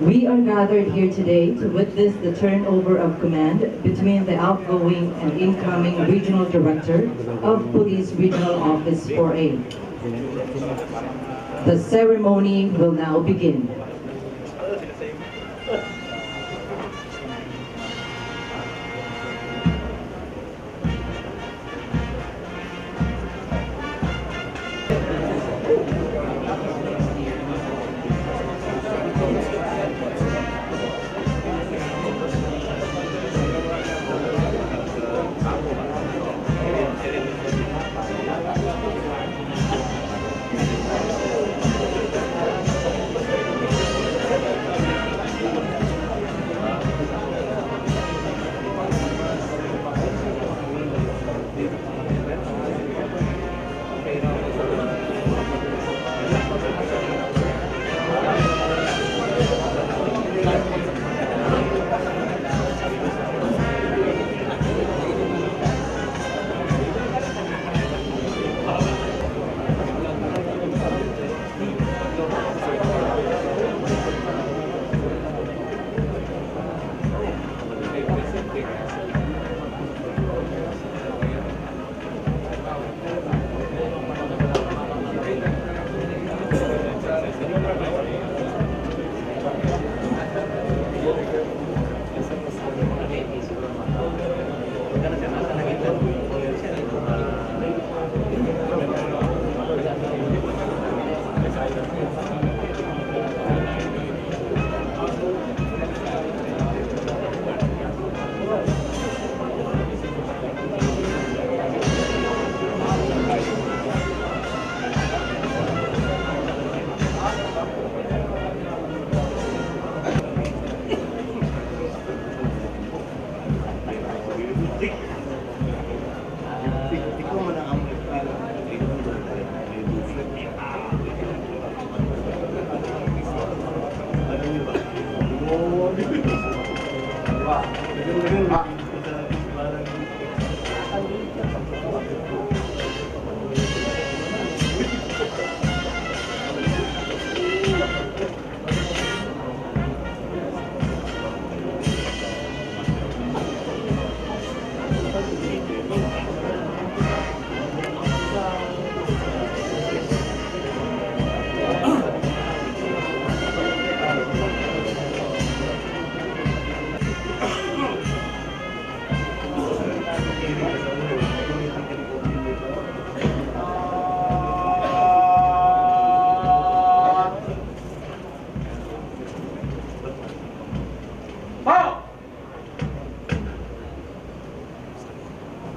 We are gathered here today to witness the turnover of command between the outgoing and incoming Regional Director of Police Regional Office 4A. The ceremony will now begin.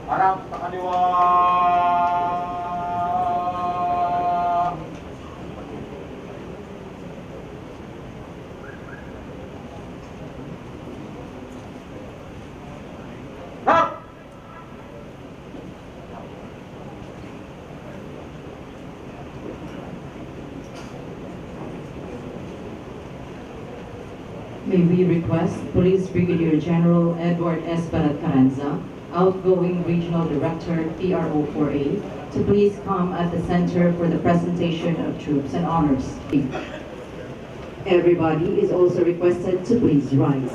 Harap sa kaliwa. Harap! May we request Police Brigadier General Edward S. Carranza, outgoing Regional Director, PRO4A, to please come at the center for the presentation of troops and honors. Everybody is also requested to please rise.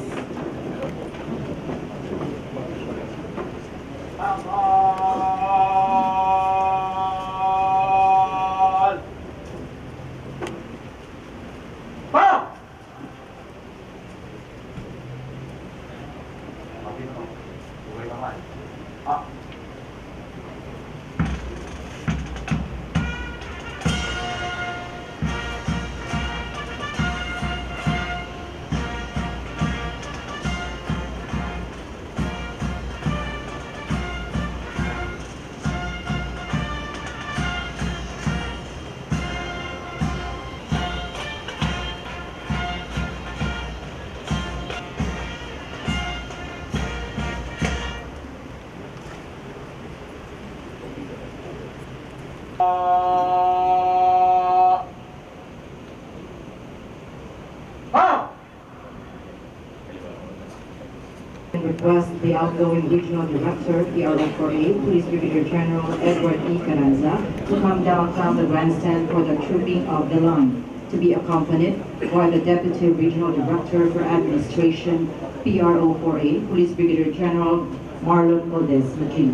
Request the outgoing Regional Director, PRO4A, Police Brigadier General Edward E. Carranza, to come down from the grandstand for the trooping of the line. to be accompanied by the Deputy Regional Director for Administration, PRO4A, Police Brigadier General Marlon Valdez Magin.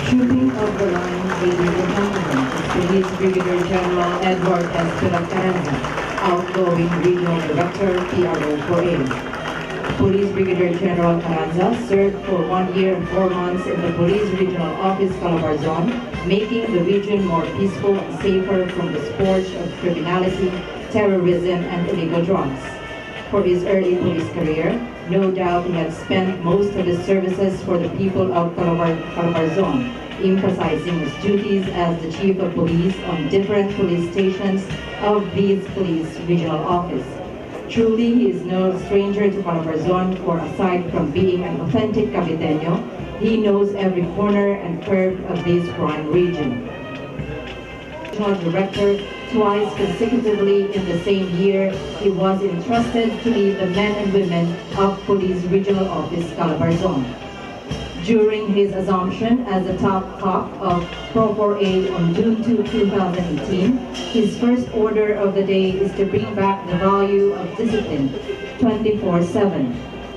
Shooting of the line, ladies and gentlemen, is Police Brigadier General Edward S. Carranza, outgoing Regional Director, PRO4A. Police Brigadier General Carranza served for 1 year and 4 months in the Police Regional Office Calabarzon, making the region more peaceful and safer from the scourge of criminality, terrorism, and illegal drugs. For his early police career, no doubt he had spent most of his services for the people of Calabarzon, emphasizing his duties as the Chief of Police on different police stations of these police regional office. Truly, he is no stranger to Calabarzon, for aside from being an authentic Caviteño, he knows every corner and curve of this prime region. Regional Director, twice consecutively in the same year, he was entrusted to lead the men and women of Police Regional Office Calabarzon. During his assumption as the top cop of PRO4A on June 2, 2018, his first order of the day is to bring back the value of discipline 24/7.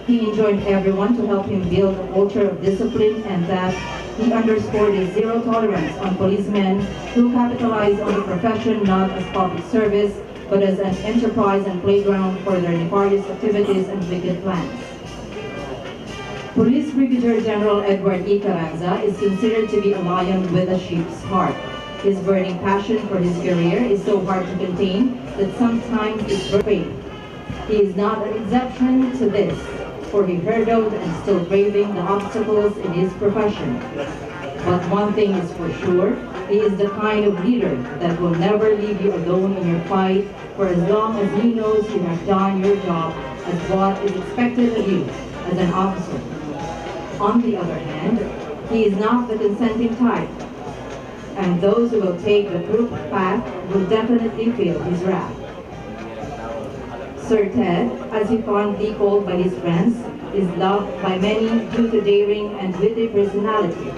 He enjoined everyone to help him build a culture of discipline, and that he underscored his zero tolerance on policemen who capitalize on the profession not as public service, but as an enterprise and playground for their nefarious activities and wicked plans. Police Brigadier General Edward E. Carranza is considered to be a lion with a sheep's heart. His burning passion for his career is so hard to contain that sometimes it's brave. He is not an exception to this, for he hurdled and still braving the obstacles in his profession. But one thing is for sure, he is the kind of leader that will never leave you alone in your fight, for as long as he knows you have done your job as what is expected of you as an officer. On the other hand, he is not the consenting type, and those who will take the group path will definitely feel his wrath. Sir Ted, as he fondly called by his friends, is loved by many due to daring and witty personality,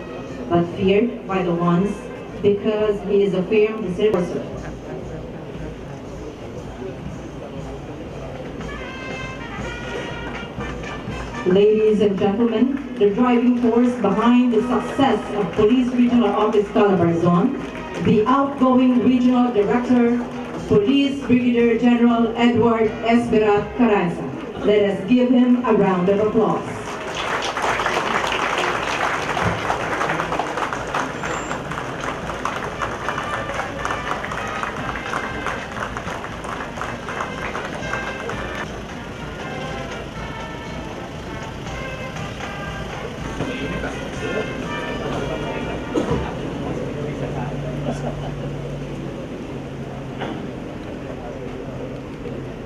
but feared by the ones because he is a firm decision. Ladies and gentlemen, the driving force behind the success of Police Regional Office Calabarzon, the outgoing Regional Director, Police Brigadier General Edward S. Carranza. Let us give him a round of applause.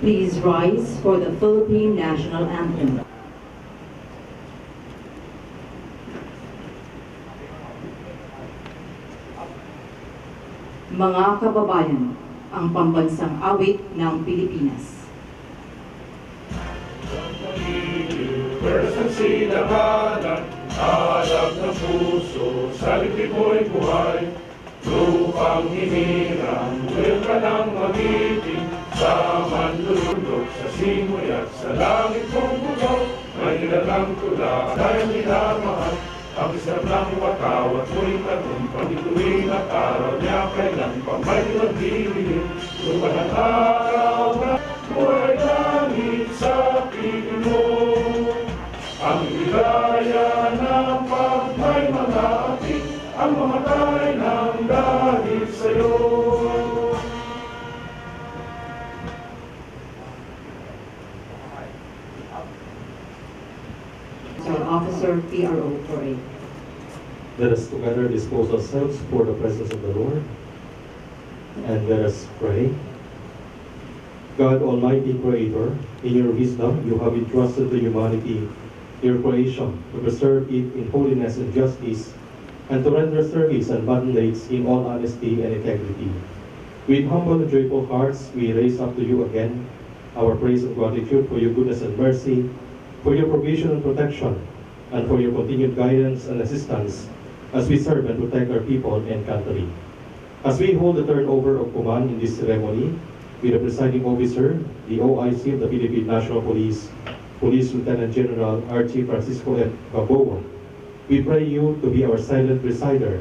Please rise for the Philippine National Anthem. Mga kababayan, ang pambansang awit ng Pilipinas. Sa silanganan, alab ng puso, sa likid mo'y buhay. Lupang hinirang, tuwil ka ng magiting, sa manlulundok, sa simoy at sa langit mong bugok. May nilalang tula, dahil minamahal, ang isang ng watawat mo'y tagumpang. Ituwing at araw niya, kailan pa may magbibigay. Lupan at araw na buhay langit sa piling mo. Ang ligaya ng pag may mga ating, ang mamatay ng dahil sa'yo. Officer PRO4A. Let us together dispose ourselves for the presence of the Lord, and let us pray. God, Almighty Creator, in your wisdom you have entrusted to humanity your creation, to preserve it in holiness and justice, and to render service and bondage in all honesty and integrity. With humble and joyful hearts, we raise up to you again our praise and gratitude for your goodness and mercy, for your provision and protection, and for your continued guidance and assistance as we serve and protect our people and country. As we hold the turnover of command in this ceremony, with the presiding officer, the OIC of the Philippine National Police, Police Lieutenant General Archie Francisco F. Gamboa, we pray you to be our silent presider,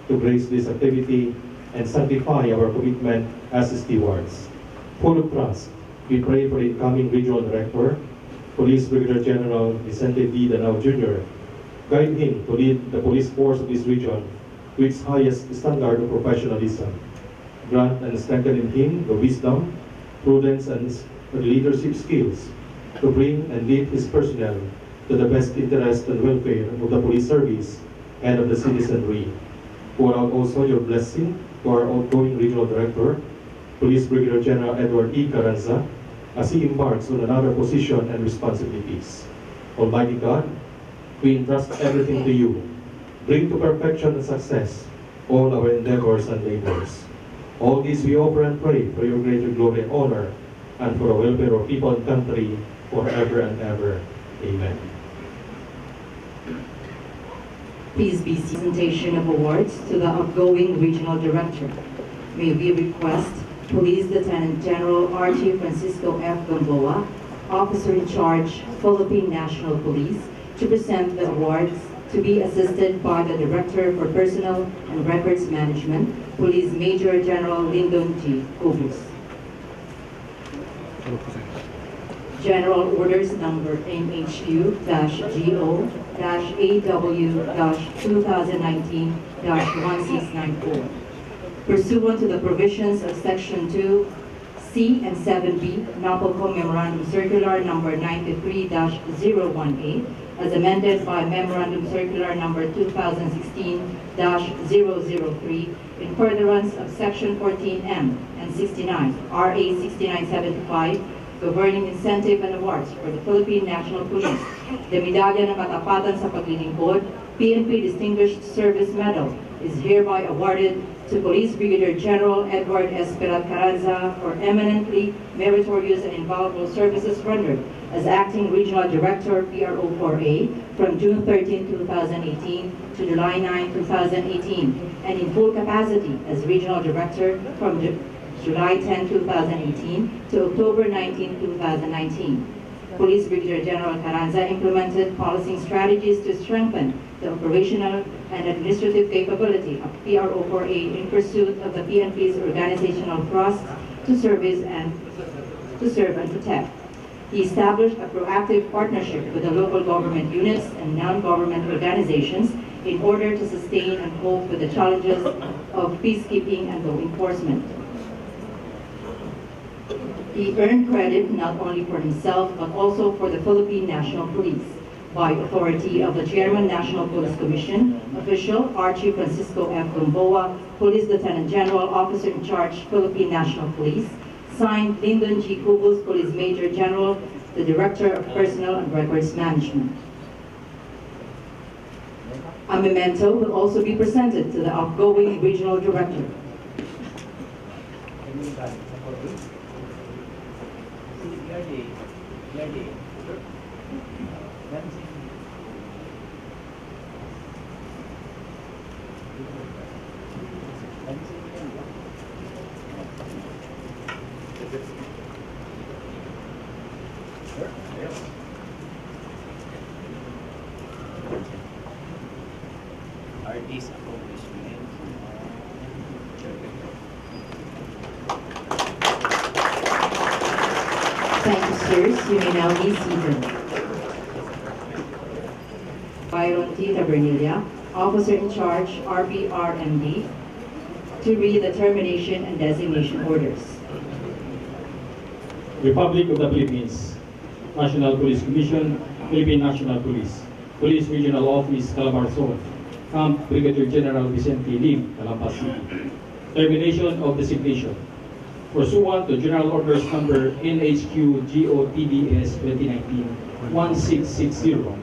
to grace this activity and sanctify our commitment as stewards. Full of trust, we pray for the incoming Regional Director, Police Brigadier General Vicente D. Danao Jr. Guide him to lead the police force of this region to its highest standard of professionalism. Grant and strengthen in him the wisdom, prudence, and leadership skills to bring and lead his personnel to the best interest and welfare of the police service and of the citizenry. Pour out also your blessing to our outgoing Regional Director, Police Brigadier General Edward E. Carranza, as he embarks on another position and responsibilities. Almighty God, we entrust everything to you. Bring to perfection and success all our endeavors and labors. All this we offer and pray for your greater glory and honor, and for the welfare of people and country forever and ever. Amen. Please be seated. Presentation of awards to the outgoing Regional Director. May we request Police Lieutenant General Archie Francisco F. Gamboa, Officer in Charge, Philippine National Police, to present the awards, to be assisted by the Director for Personnel and Records Management, Police Major General Lyndon G. Cobus. General Orders Number MHQ-GO-AW-2019-1694. Pursuant to the provisions of Section 2C and 7B, NAPOLCO Memorandum Circular Number 93-018, as amended by Memorandum Circular Number 2016-003, in furtherance of Section 14M and 69, RA 6975, governing incentive and awards for the Philippine National Police, the Medalya ng Katapatan sa Paglilingkod, PNP Distinguished Service Medal, is hereby awarded to Police Brigadier General Edward S. Carranza for eminently meritorious and invaluable services rendered as Acting Regional Director, PRO4A, from June 13, 2018 to July 9, 2018, and in full capacity as Regional Director from July 10, 2018 to October 19, 2019. Police Brigadier General Carranza implemented policy strategies to strengthen the operational and administrative capability of PRO4A in pursuit of the PNP's organizational thrust to serve and protect. He established a proactive partnership with the local government units and non-government organizations in order to sustain and cope with the challenges of peacekeeping and law enforcement. He earned credit not only for himself but also for the Philippine National Police. By authority of the Chairman National Police Commission, official Archie Francisco F. Gamboa, Police Lieutenant General, Officer in Charge, Philippine National Police, signed Lyndon G. Cobus, Police Major General, the Director of Personnel and Records Management. A memento will also be presented to the outgoing Regional Director. Artist accomplishment. Thank you, sirs. You may now be seated. Byron T. Tabernilla, Officer in Charge, RPRMD, to read the termination and designation orders. Republic of the Philippines, National Police Commission, Philippine National Police, Police Regional Office, Calabarzon, Camp Brigadier General Vicente Lim, Calamba City. Termination of designation. Pursuant to General Orders Number NHQ-GOTDS 2019-1660,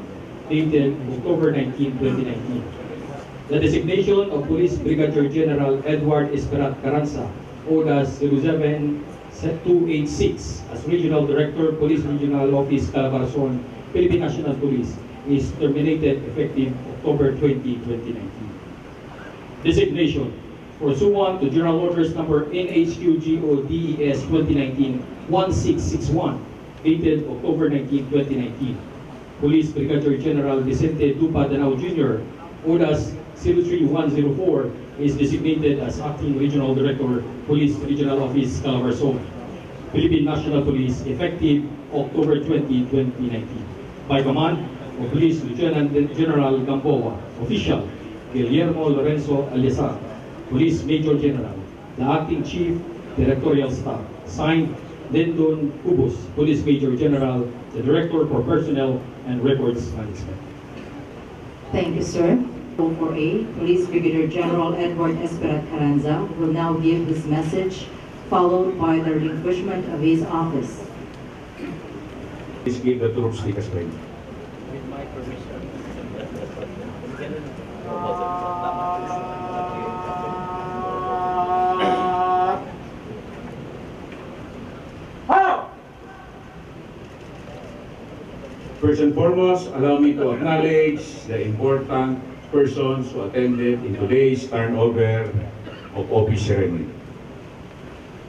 dated October 19, 2019. The designation of Police Brigadier General Edward Esperat Carranza, ODAS 07286, as Regional Director, Police Regional Office, Calabarzon, Philippine National Police, is terminated effective October 20, 2019. Designation: pursuant to General Orders Number NHQGO-DES 2019-1661, dated October 19, 2019. Police Brigadier General Vicente Danao Jr., ODAS 03104, is designated as Acting Regional Director, Police Regional Office, Calabarzon, Philippine National Police, effective October 20, 2019. By command of Police Lieutenant General Gamboa, official Guillermo Lorenzo Aliasar, Police Major General, the Acting Chief Directorial Staff, signed Lendon Ubus, Police Major General, the Director for Personnel and Records Management. Thank you, sir. PRO4A, Police Brigadier General Edward Esperat Carranza will now give his message, followed by the relinquishment of his office. Please give the troops the castrain. With my permission. First and foremost, allow me to acknowledge the important persons who attended in today's turnover of office ceremony.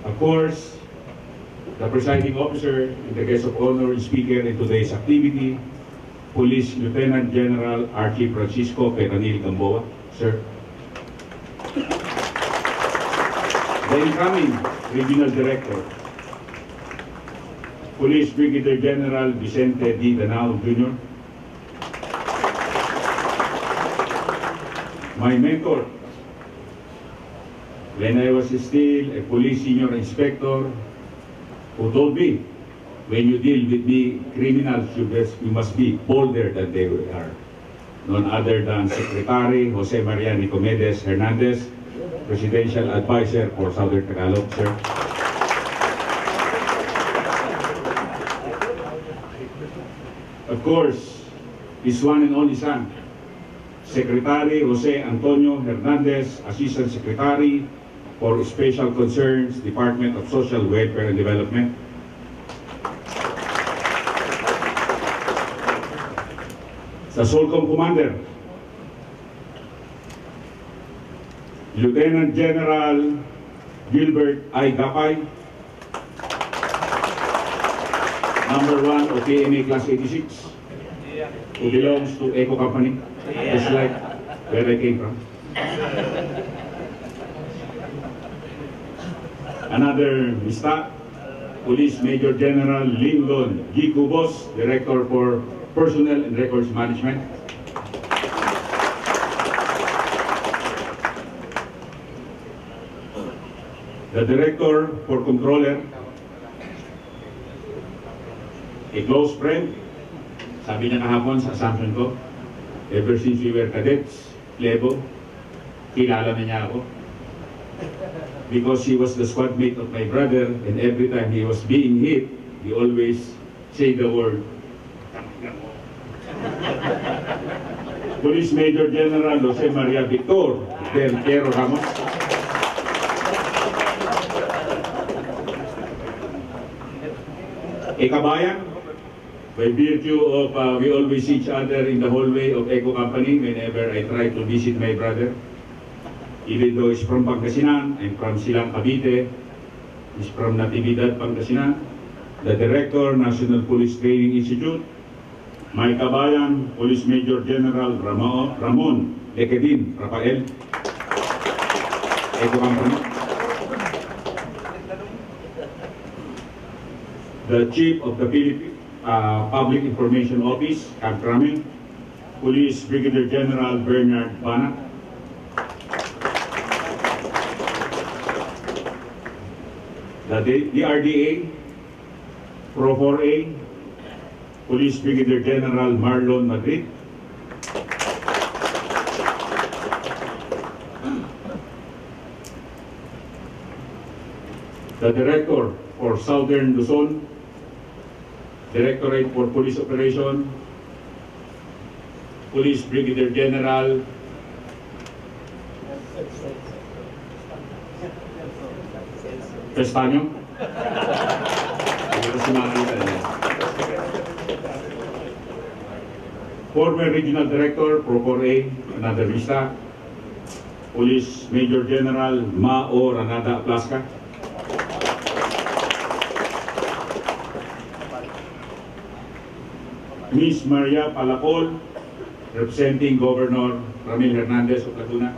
Of course, the presiding officer and the guest of honor and speaker in today's activity, Police Lieutenant General Archie Francisco Gamboa, sir. The incoming Regional Director, Police Brigadier General Vicente Danao Jr. My mentor, when I was still a police senior inspector, who told me, when you deal with the criminals, you must be bolder than they are. None other than Secretary Jose Maria Nicomedes Hernandez, Presidential Advisor for Southern Tagalog, sir. Of course, his one and only son, Secretary Jose Antonio Hernandez, Assistant Secretary for Special Concerns, Department of Social Welfare and Development. The SOLCOM Commander, Lieutenant General Gilbert I. Gapay, number 1 of PNP Class 86, who belongs to Eco Company, just like where I came from. Another Mista, Police Major General Lyndon G. Cubos, Director for Personnel and Records Management. The Director for Controller, a close friend, sabi niya kahapon sa assumption ko, ever since we were cadets, Lebo, kilala na niya ako. Because he was the squad mate of my brother, and every time he was being hit, he always say the word, Police Major General Jose Maria Victor del Piero Ramos. A kabayan, by virtue of we always see each other in the hallway of Eco Company whenever I try to visit my brother. Even though he's from Pangasinan, I'm from Silang Cavite, he's from Natividad, Pangasinan, the Director, National Police Training Institute, my kabayan, Police Major General Ramon Lekedin Rafael, Eco Company. The Chief of the Philippine Public Information Office, Camp Crame, Police Brigadier General Bernard Bana, the DRDA, PRO4A, Police Brigadier General Marlon Madrid, the Director for Southern Luzon, Directorate for Police Operation, Police Brigadier General Pestaño. Hindi ko si makita eh. Former Regional Director, PRO4A, another vista. Police Major General Mao Ranada Plaska. Miss Maria Palacol, representing Governor Ramil Hernandez of Laguna.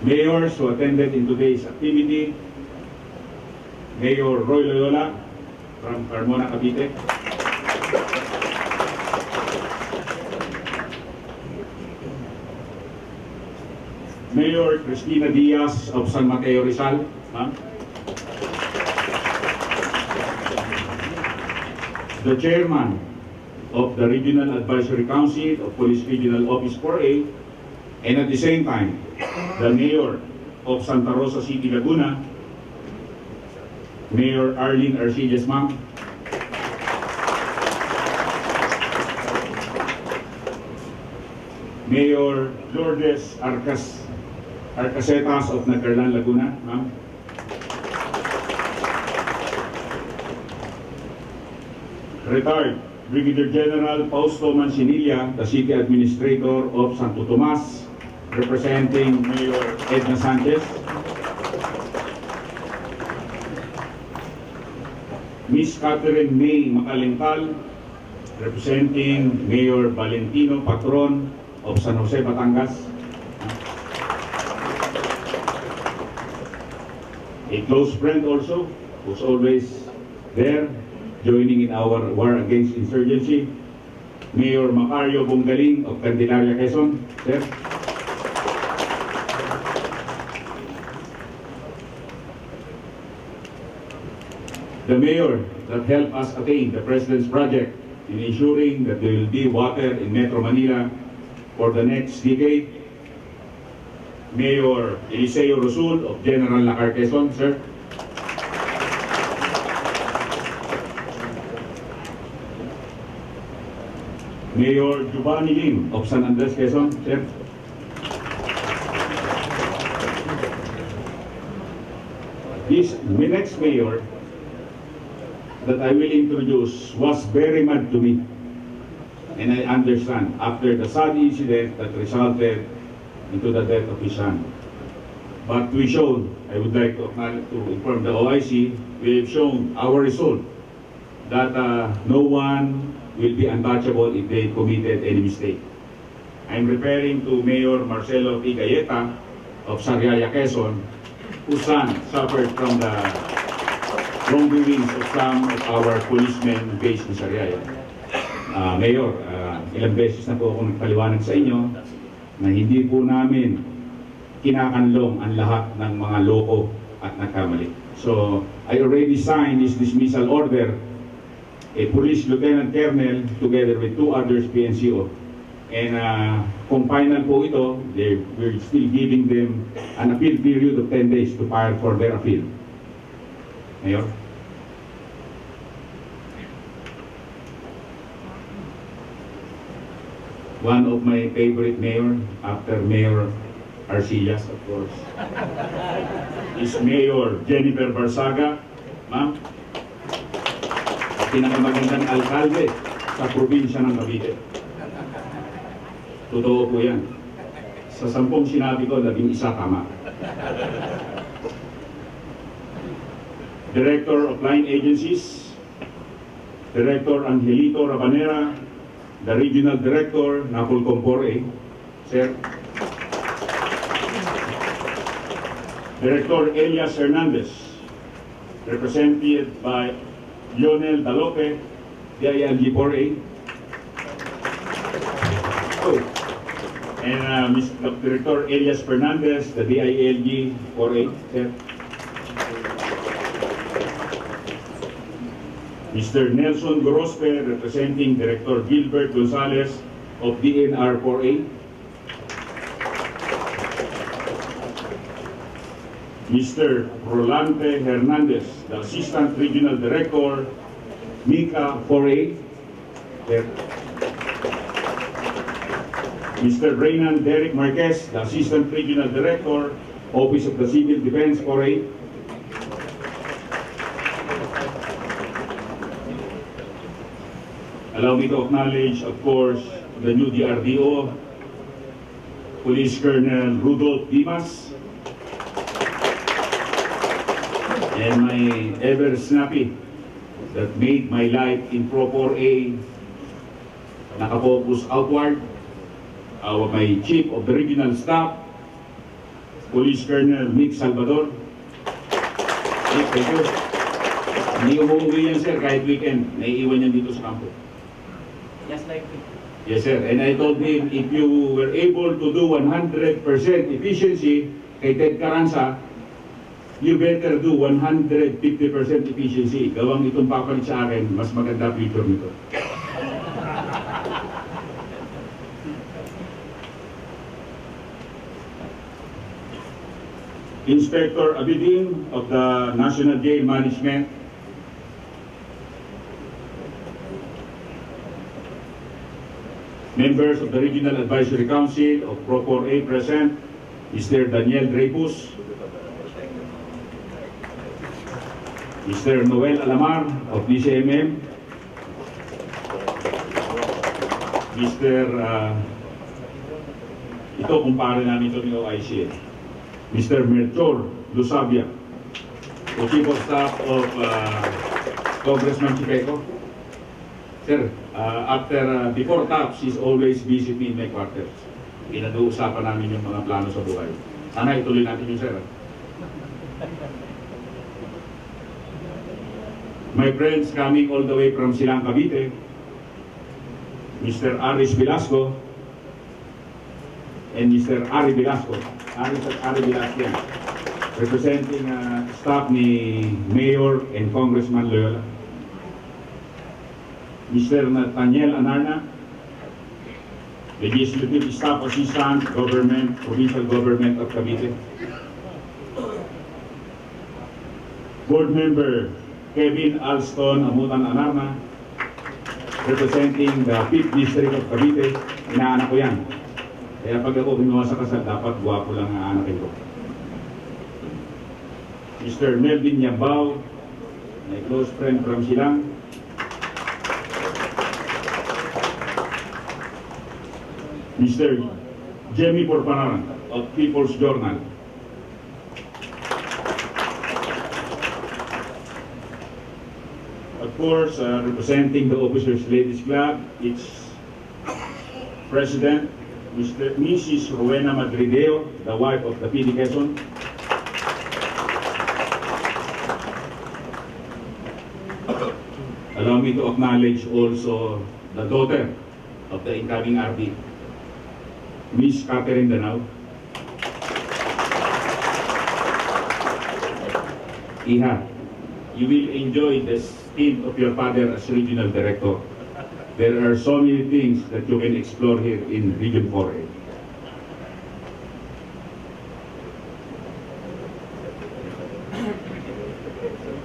Mayors who attended in today's activity, Mayor Roy Loyola from Carmona, Cavite. Mayor Cristina Diaz of San Mateo, Rizal. Ma'am. The Chairman of the Regional Advisory Council of Police Regional Office 4A, and at the same time, the Mayor of Santa Rosa City, Laguna, Mayor Arlene Arcillas, ma'am. Mayor Lourdes Arcasetas of Nagcarlan, Laguna, ma'am. Retired Brigadier General Fausto Mancinilla, the City Administrator of Santo Tomas, representing Mayor Edna Sanchez. Miss Catherine May Macalental, representing Mayor Valentino Patron of San Jose, Batangas. A close friend also, who's always there, joining in our war against insurgency, Mayor Macario Bungaling of Candelaria, Quezon. Sir. The mayor that helped us attain the President's project in ensuring that there will be water in Metro Manila for the next decade, Mayor Eliseo Rosul of General Lacar, Quezon, sir. Mayor Giovanni Lim of San Andres, Quezon, sir. The next mayor that I will introduce was very mad to me, and I understand after the sad incident that resulted into the death of his son. But we showed, I would like to inform the OIC, we have shown our result that no one will be untouchable if they committed any mistake. I'm referring to Mayor Marcelo P. Gayeta of Sariaya, Quezon, whose son suffered from the wrongdoings of some of our policemen based in Sariaya. Mayor, ilang beses na po akong nagpaliwanag sa inyo na hindi po namin kinakanlong ang lahat ng mga loko at nagkamali. So, I already signed this dismissal order, a police lieutenant colonel together with 2 others PNCO. And kung final po ito, we're still giving them an appeal period of 10 days to file for their appeal. Mayor? One of my favorite mayor, after Mayor Arcillas, of course, is Mayor Jennifer Barsaga, ma'am. Pinakamagandang alkalde sa probinsya ng Cavite. Totoo po yan. Sa 10 sinabi ko, 11 tama. Director of Line Agencies, Director Angelito Rabanera, the Regional Director, Napolcom 4A, Sir. Director Elias Hernandez, represented by Lionel Dalope, PLtGen 4A. Oh. And Director Elias Fernandez, the DILG 4A, Sir. Mr. Nelson Gorospe, representing Director Gilbert Gonzalez of DNR 4A. Mr. Rolante Hernandez, the Assistant Regional Director PRO4A. There. Mr. Braynan Derek Marquez, the Assistant Regional Director, Office of the Civil Defense 4A. Allow me to acknowledge, of course, the new DRDO, Police Colonel Rudolph Dimas, and my ever snappy that made my life in PRO4A nakafocus outward, my Chief of the Regional Staff, Police Colonel Nick Salvador. Nick, thank you. Hindi umuwi yan, sir, kahit weekend. Naiiwan yan dito sa kampo. Just like me. Yes, sir. And I told him, if you were able to do 100% efficiency kay Ted Carranza, you better do 150% efficiency. Gawang itong papalit sa akin, mas maganda picture nito. Inspector Abidin of the National Jail Management, members of the Regional Advisory Council of PRO4A present, Mr. Daniel Dreyfus, Mr. Noel Alamar of DCMM, Mr. Ito kumpare namin ito ni OIC, Mr. Melchor Lusabia, the Chief of Staff of Congressman Chipeco. Sir, before TAPS, he's always visit me in my quarters. Pinag-uusapan namin yung mga plano sa buhay. Sana ituloy natin yung sir. My friends coming all the way from Silang Cavite, Mr. Aris Velasco, and Mr. Ari Velasco. Aris at Ari Velasco, representing staff ni Mayor and Congressman Loyola. Mr. Nathaniel Anarna, Legislative Staff Assistant, Government, Provincial Government of Cavite. Board Member Kevin Alston Amutan Anarna, representing the 5th District of Cavite. Inaanak ko yan. Kaya pag ako binuha sa kasal, dapat guwapo lang ang aanakin ko. Mr. Melvin Yambao, my close friend from Silang. Mr. Jemmy Porpanaran of People's Journal. Of course, representing the Officers Ladies Club, its President, Mrs. Rowena Madrideo, the wife of the PBGen. Allow me to acknowledge also the daughter of the incoming RD, Miss Catherine Danao. Iha, you will enjoy the stint of your father as regional director. There are so many things that you can explore here in Region 4A.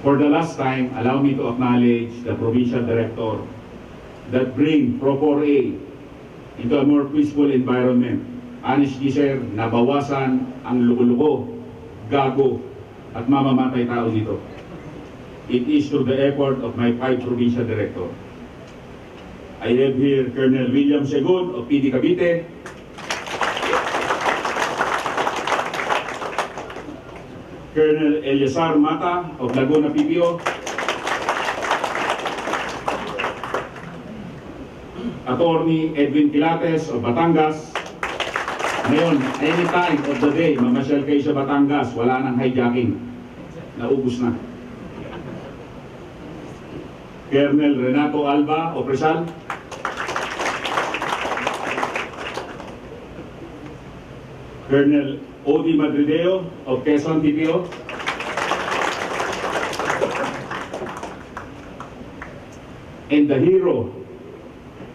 For the last time, allow me to acknowledge the provincial director that bring PRO4A into a more peaceful environment. Honestly, sir, nabawasan ang luko-luko, gago, at mamamatay tao dito. It is through the effort of my 5 provincial directors. I have here Colonel William Segun of PD Cavite, Colonel Eliasar Mata of Laguna PPO, Attorney Edwin Pilates of Batangas. Ngayon, any time of the day, mamasyal kayo sa Batangas, wala nang hijacking. Naubos na. Colonel Renato Alba of Rizal, Colonel Odi Madrideo of Quezon PPO, and the hero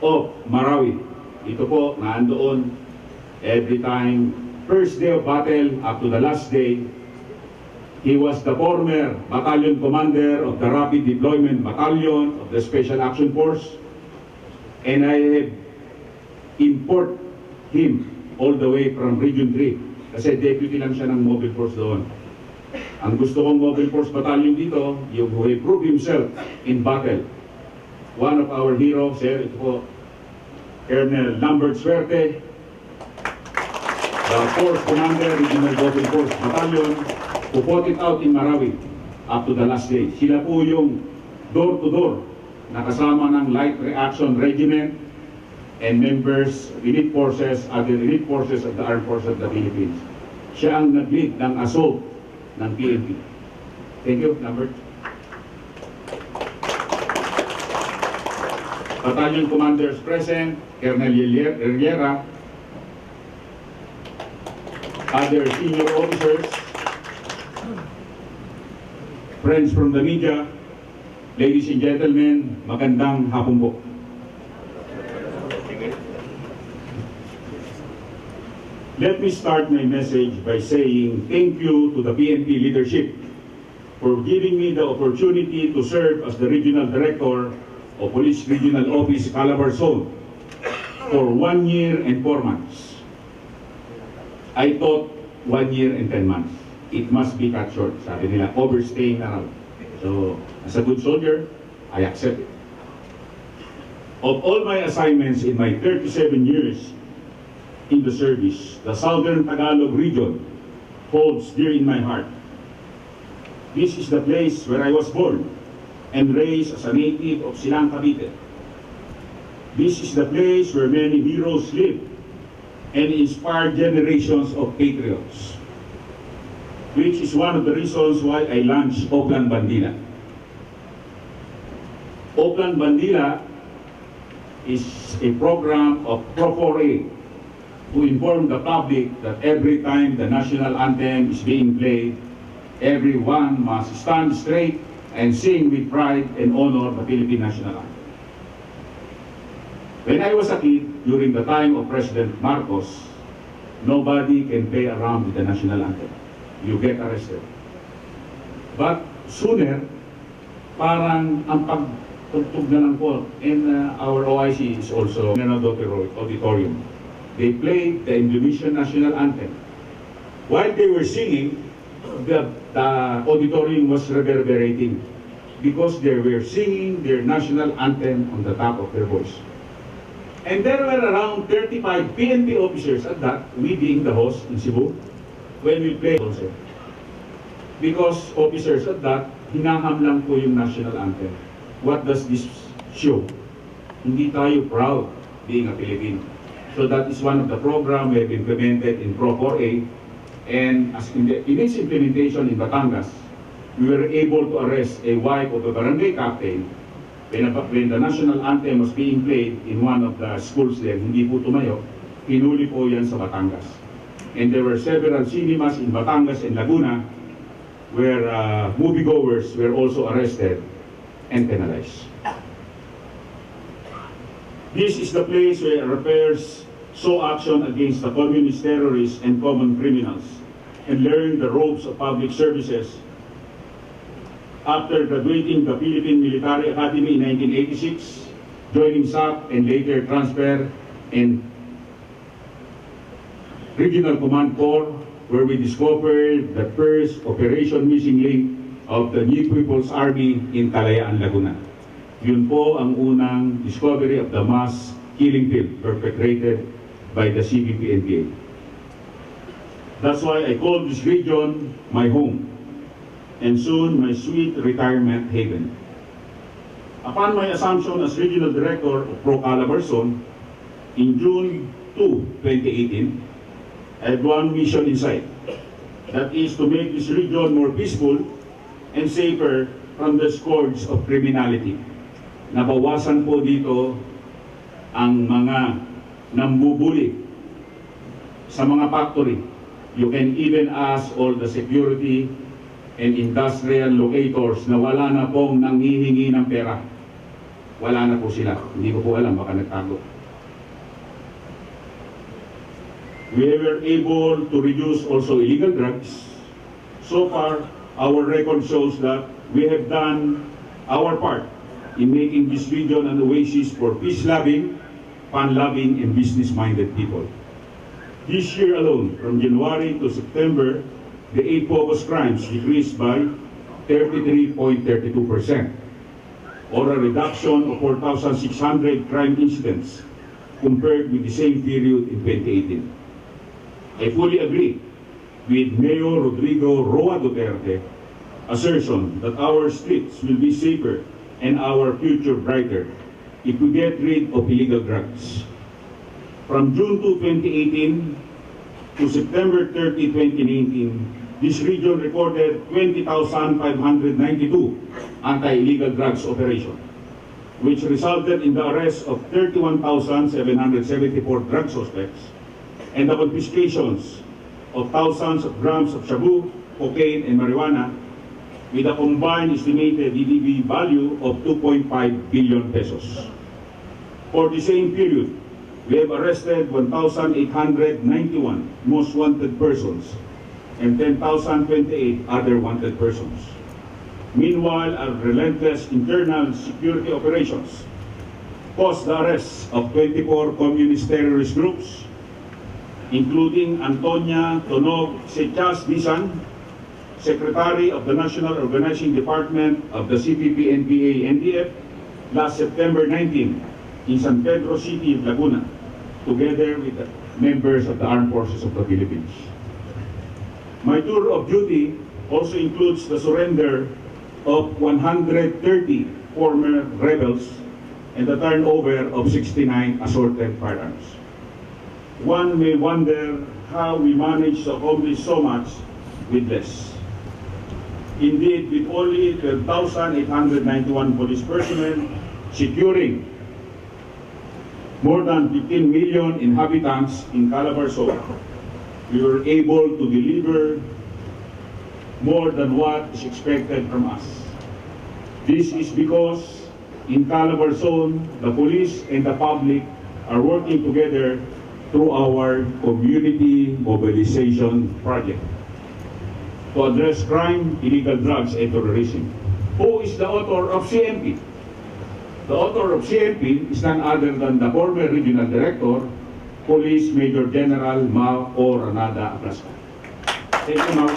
of Marawi. Ito po, naandoon every time, first day of battle up to the last day, He was the former battalion commander of the Rapid Deployment Battalion of the Special Action Force, and I have import him all the way from Region 3 kasi deputy lang siya ng Mobile Force doon. Ang gusto kong Mobile Force Battalion dito, yung who proved himself in battle. One of our heroes, sir, ito po, Colonel Lambert Suerte, the Force Commander, Regional Mobile Force Battalion, who fought it out in Marawi up to the last day. Sila po yung door-to-door na kasama ng Light Reaction Regiment and members, elite forces, other elite forces of the Armed Forces of the Philippines. Siya ang nag-lead ng assault ng PNP. Thank you, Lambert. Battalion commanders present, Colonel Herrera, other senior officers, friends from the media, ladies and gentlemen, magandang hapon po. Let me start my message by saying thank you to the PNP leadership for giving me the opportunity to serve as the Regional Director of Police Regional Office Calabar Zone for 1 year and 4 months. I thought 1 year and 10 months. It must be cut short. Sabi nila, overstaying na raw. So, as a good soldier, I accept it. Of all my assignments in my 37 years in the service, the Southern Tagalog region holds dear in my heart. This is the place where I was born and raised as a native of Silang Cavite. This is the place where many heroes live and inspired generations of patriots, which is one of the reasons why I launched Oplan Bandila. Oplan Bandila is a program of PRO4A to inform the public that every time the national anthem is being played, everyone must stand straight and sing with pride and honor the Philippine national anthem. When I was a kid, during the time of President Marcos, nobody can play around with the national anthem. You get arrested. But sooner, parang ang pagtugtog na lang po, and our OIC is also in an auditorium. They played the Indonesian national anthem. While they were singing, the auditorium was reverberating because they were singing their national anthem on the top of their voice. And there were around 35 PNP officers at that, we being the host in Cebu, when we played also. Because officers at that, hinaham lang po yung national anthem. What does this show? Hindi tayo proud being a Filipino. So that is one of the programs we have implemented in PRO4A, and as in its implementation in Batangas, we were able to arrest a wife of a barangay captain when the national anthem was being played in one of the schools there, hindi po tumayo, hinuli po yan sa Batangas. And there were several cinemas in Batangas and Laguna where moviegoers were also arrested and penalized. This is the place where repairs saw action against the communist terrorists and common criminals and learned the ropes of public services. After graduating the Philippine Military Academy in 1986, joining SAP and later transfer in Regional Command Corps, where we discovered the first Operation Missing Link of the New People's Army in Kalayaan, Laguna. Yun po ang unang discovery of the mass killing field perpetrated by the CBP-NPA. That's why I call this region my home, and soon my sweet retirement haven. Upon my assumption as Regional Director of PRO Calabar Zone in June 2, 2018, I had one mission in sight. That is to make this region more peaceful and safer from the scourge of criminality. Nabawasan po dito ang mga nambubuli sa mga factory. You can even ask all the security and industrial locators na wala na pong nanghihingi ng pera. Wala na po sila. Hindi ko po alam, baka nagtago. We were able to reduce also illegal drugs. So far, our record shows that we have done our part in making this region an oasis for peace-loving, fun-loving, and business-minded people. This year alone, from January to September, the 8 focus crimes decreased by 33.32%, or a reduction of 4,600 crime incidents compared with the same period in 2018. I fully agree with Mayor Rodrigo Roa Duterte assertion that our streets will be safer and our future brighter if we get rid of illegal drugs. From June 2, 2018 to September 30, 2019, this region recorded 20,592 anti-illegal drugs operations, which resulted in the arrest of 31,774 drug suspects and the confiscations of thousands of grams of shabu, cocaine, and marijuana with a combined estimated GDP value of 2.5 billion pesos. For the same period, we have arrested 1,891 most wanted persons and 10,028 other wanted persons. Meanwhile, our relentless internal security operations caused the arrest of 24 communist terrorist groups, including Antonia Tonog Sechas Bisan, Secretary of the National Organizing Department of the CPP-NPA-NDF, last September 19 in San Pedro City, Laguna, together with the members of the Armed Forces of the Philippines. My tour of duty also includes the surrender of 130 former rebels and the turnover of 69 assorted firearms. One may wonder how we managed to accomplish so much with less. Indeed, with only 12,891 police personnel securing more than 15 million inhabitants in Calabarzon, we were able to deliver more than what is expected from us. This is because in Calabarzon, the police and the public are working together through our community mobilization project to address crime, illegal drugs, and terrorism. Who is the author of CMP? The author of CMP is none other than the former Regional Director, Police Major General Mao Ranada Aplaska. Thank you, Mao.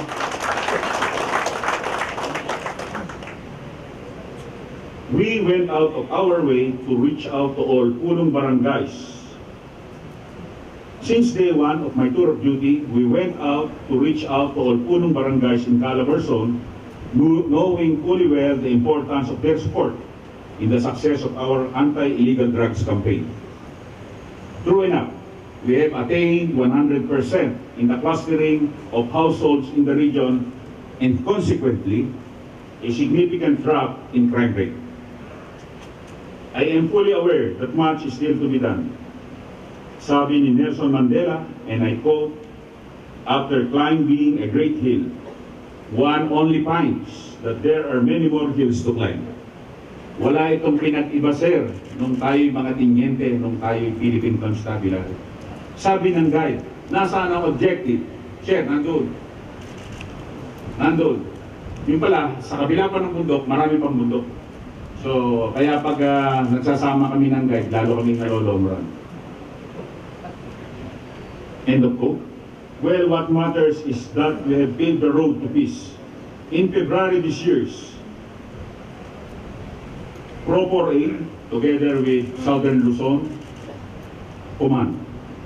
We went out of our way to reach out to all punong barangays. Since day one of my tour of duty, we went out to reach out to all punong barangays in Calabarzon, knowing fully well the importance of their support in the success of our anti-illegal drugs campaign. True enough, we have attained 100% in the clustering of households in the region and consequently, a significant drop in crime rate. I am fully aware that much is still to be done. Sabi ni Nelson Mandela, and I quote, "After climbing a great hill, one only finds that there are many more hills to climb." Wala itong pinag-iba, sir, nung tayo'y mga tinyente, nung tayo'y Philippine Constabulary. Sabi ng guide, nasaan ang objective? Sir, nandun. Nandun. Yung pala, sa kabila pa ng bundok, marami pang bundok. So, kaya pag nagsasama kami ng guide, lalo kaming nalolong run. End of quote. Well, what matters is that we have paved the road to peace. In February this year, PRO4A, together with Southern Luzon Command,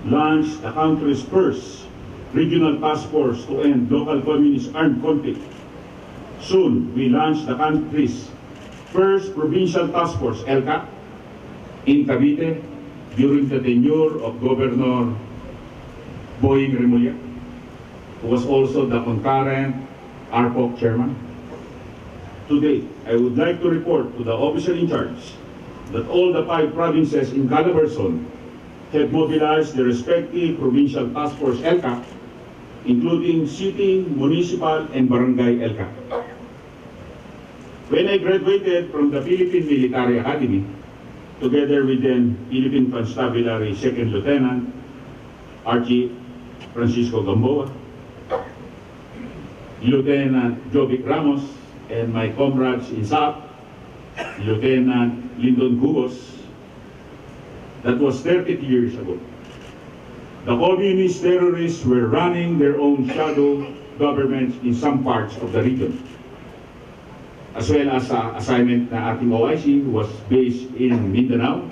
launched the country's first regional task force to end local communist armed conflict. Soon, we launched the country's first provincial task force, ELCA, in Cavite during the tenure of Governor Boying Remulla, who was also the concurrent ARPOC chairman. Today, I would like to report to the officer in charge that all the 5 provinces in Calabarzon have mobilized their respective provincial task force ELCA, including city, municipal, and barangay ELCA. When I graduated from the Philippine Military Academy, together with the Philippine Constabulary Second Lieutenant Archie Francisco Gamboa, Lieutenant Jovic Ramos, and my comrades in SAP, Lieutenant Lyndon Gubos. That was 30 years ago. The communist terrorists were running their own shadow governments in some parts of the region, as well as assignment na ating OIC who was based in Mindanao,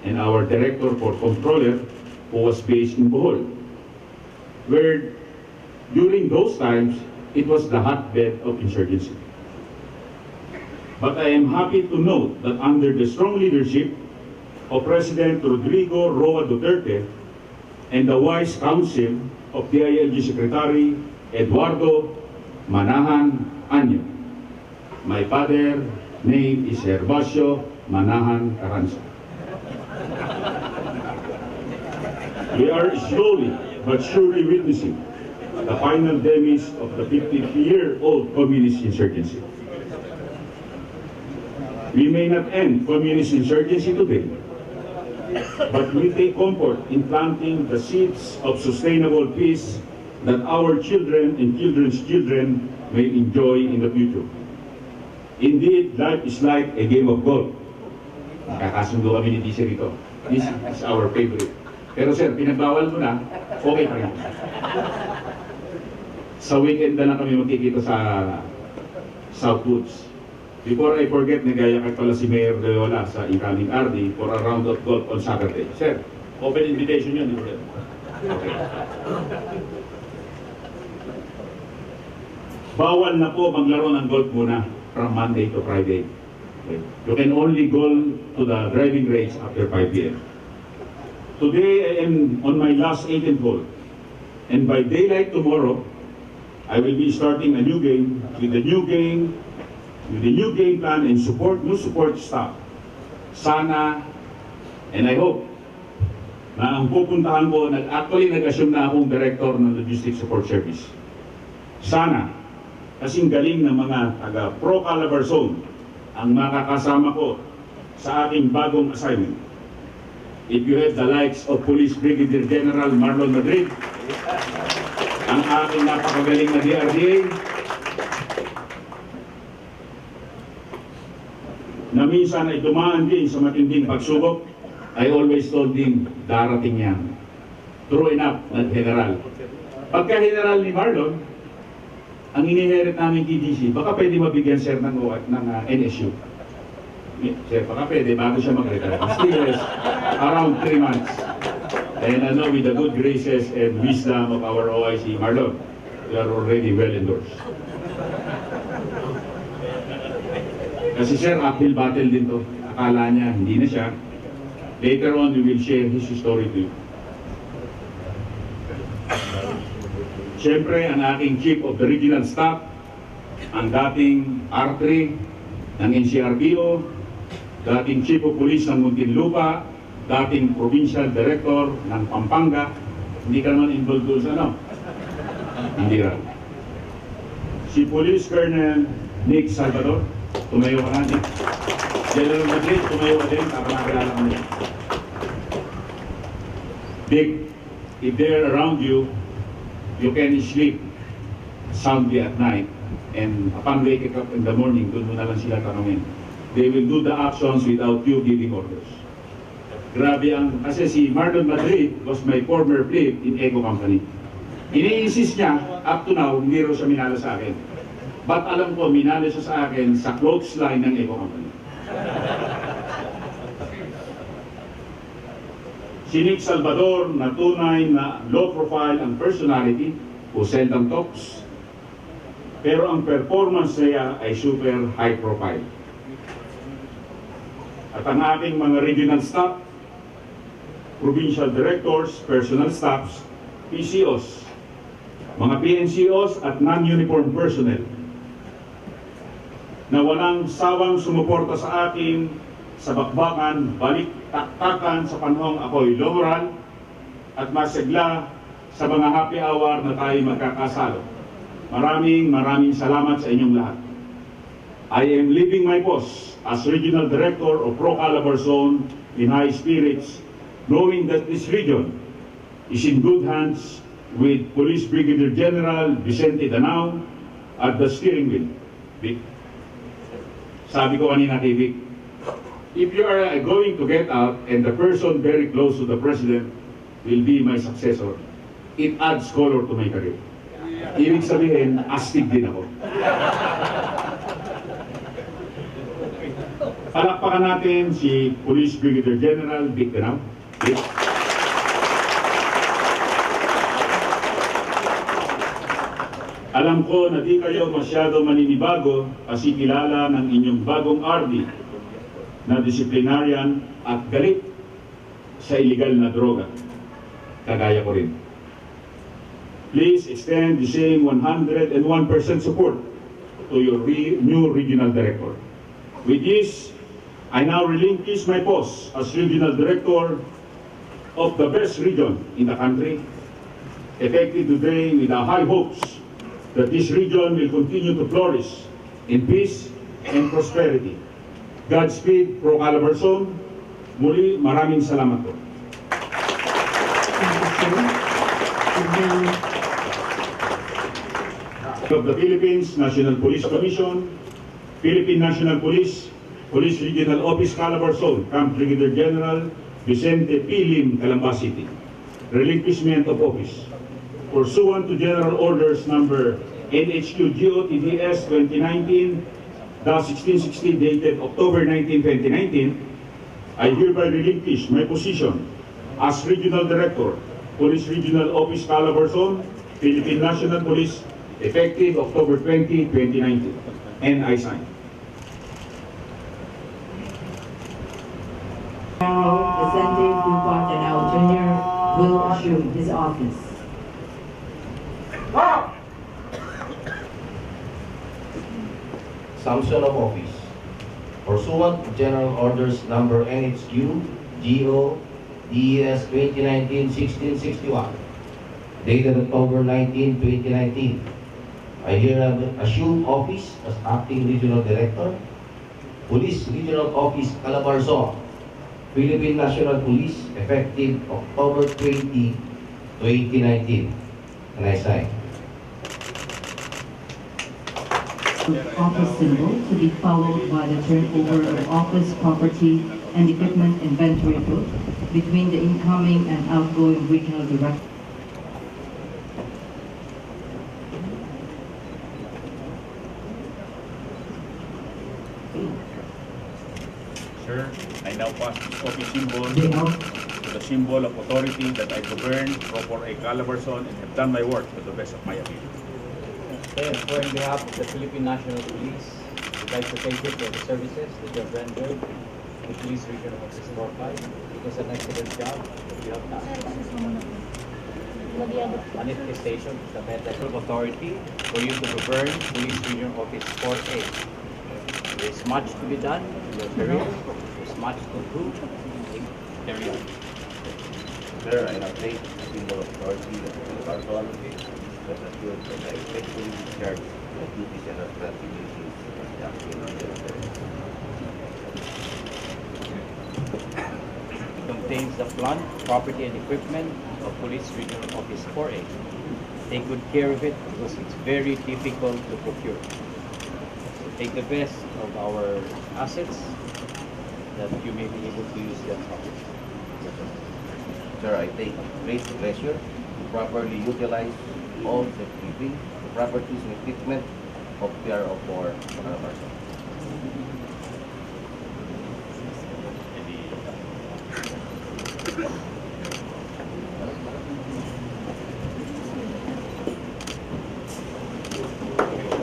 and our Director for Controller who was based in Bohol, where during those times it was the hotbed of insurgency. But I am happy to note that under the strong leadership of President Rodrigo Roa Duterte and the wise counsel of PLG Secretary Eduardo Manahan Anyo, my father name is Herbacio Manahan Carranza. We are slowly but surely witnessing the final demise of the 50-year-old communist insurgency. We may not end communist insurgency today, but we take comfort in planting the seeds of sustainable peace that our children and children's children may enjoy in the future. Indeed, life is like a game of golf. Nakakasundo kami ni DC rito. This is our favorite. Pero sir, pinagbawal mo na, okay pa rin. Sa weekend na lang kami magkikita sa Southwoods. Before I forget, nagaya ka pala si Mayor Loyola sa incoming RD for a round of golf on Saturday. Sir, open invitation yun, di ba? Okay. Bawal na po maglaro ng golf muna from Monday to Friday. Okay. You can only go to the driving range after 5 p.m. Today I am on my last 18th hole, and by daylight tomorrow, I will be starting a new game with the new game plan and new support staff. Sana, and I hope, na ang pupuntahan ko, nag-assume na akong Director ng Logistics Support Service. Sana, kasing galing ng mga taga Pro Calabarzon ang makakasama ko sa aking bagong assignment. If you have the likes of Police Brigadier General Marlon Madrid, ang aking napakagaling na DRDA, na minsan ay dumaan din sa matinding pagsubok, I always told him, darating yan. True enough, nag-general. Pagka general ni Marlon, ang iniherit namin DDC, baka pwede mabigyan sir ng NSU. Sir, baka pwede, bago siya mag-retire. Still is around 3 months. And I know with the good graces and wisdom of our OIC, Marlon, we are already well endorsed. Kasi sir, uphill battle din to. Akala niya, hindi na siya. Later on, we will share his story to you. Siyempre, ang aking Chief of the Regional Staff, ang dating R3 ng NCRPO, dating Chief of Police ng Muntinlupa, dating Provincial Director ng Pampanga. Hindi ka naman involved doon sa ano? Hindi rin. Si Police Colonel Nick Salvador, tumayo ka na, Nick. General Madrid, tumayo ka din, para makilala ka niya. Nick, if they're around you, you can sleep soundly at night, and upon waking up in the morning, doon mo na lang sila tanongin. They will do the actions without you giving orders. Grabe ang, kasi si Marlon Madrid was my former plate in Eco Company. Ini-insist niya, up to now, hindi rin siya minalo sa akin. But alam ko, minalo siya sa akin sa clothes line ng Eco Company. Si Nick Salvador na tunay na low profile ang personality who seldom talks, pero ang performance niya ay super high profile. At ang ating mga regional staff, provincial directors, personal staffs, PCOs, mga PNCOs at non-uniform personnel na walang sawang sumuporta sa akin sa bakbakan, balik-taktakan sa panahong ako'y lomoral at masigla sa mga happy hour na tayo magkakasalo. Maraming salamat sa inyong lahat. I am leaving my post as Regional Director of Pro Calabarzon in high spirits, knowing that this region is in good hands with Police Brigadier General Vicente Danao at the steering wheel. Vic, sabi ko kanina kay Vic, if you are going to get out and the person very close to the president will be my successor, it adds color to my career. Ibig sabihin, astig din ako. Palakpakan natin si Police Brigadier General Vic Danao. Vic. Alam ko na di kayo masyado maninibago kasi kilala ng inyong bagong RD na disciplinarian at galit sa illegal na droga. Kagaya ko rin. Please extend the same 101% support to your new regional director. With this, I now relinquish my post as regional director of the best region in the country, effective today with our high hopes that this region will continue to flourish in peace and prosperity. Godspeed, Pro Calabarzon. Muli, maraming salamat po. Thank you, sir. And now, Of the Philippines National Police Commission, Philippine National Police, Police Regional Office Calabarzon, Camp Brigadier General Vicente P. Calamba City. Relinquishment of office. Pursuant to General Orders Number NHQ GOTDS 2019-1660 dated October 19, 2019, I hereby relinquish my position as Regional Director, Police Regional Office Calabarzon, Philippine National Police, effective October 20, 2019. And I sign. now Vicente Danao Jr. will assume his office. Assumption of office. Pursuant to General Orders Number NHQ GO DES 2019-1661, dated October 19, 2019, I hereby assume office as Acting Regional Director, Police Regional Office Calabarzon, Philippine National Police, effective October 20, 2019. And I sign. Office symbol to be followed by the turnover of office property and equipment inventory book between the incoming and outgoing regional director. Sir, I now pass this office symbol The out- to the symbol of authority that I govern PRO4A Calabarzon and have done my work to the best of my ability. Therefore, on behalf of the Philippine National Police, we'd like to thank you for the services that you have rendered to the Police Regional Office 4A. It was an excellent job that you have done. Manifestation of the method of authority for you to govern Police Regional Office 4A. There is much to be done in your career. There is much to do in career. Sir, I now take the symbol of authority of the Calabarzon that assures that I faithfully discharge the duties and responsibilities as the Acting Regional Director. It contains the plant, property, and equipment of Police Regional Office 4A. Take good care of it because it's very difficult to procure. So take the best of our assets that you may be able to use that office. Sir, I take great pleasure to properly utilize all the properties and equipment of PRO4A.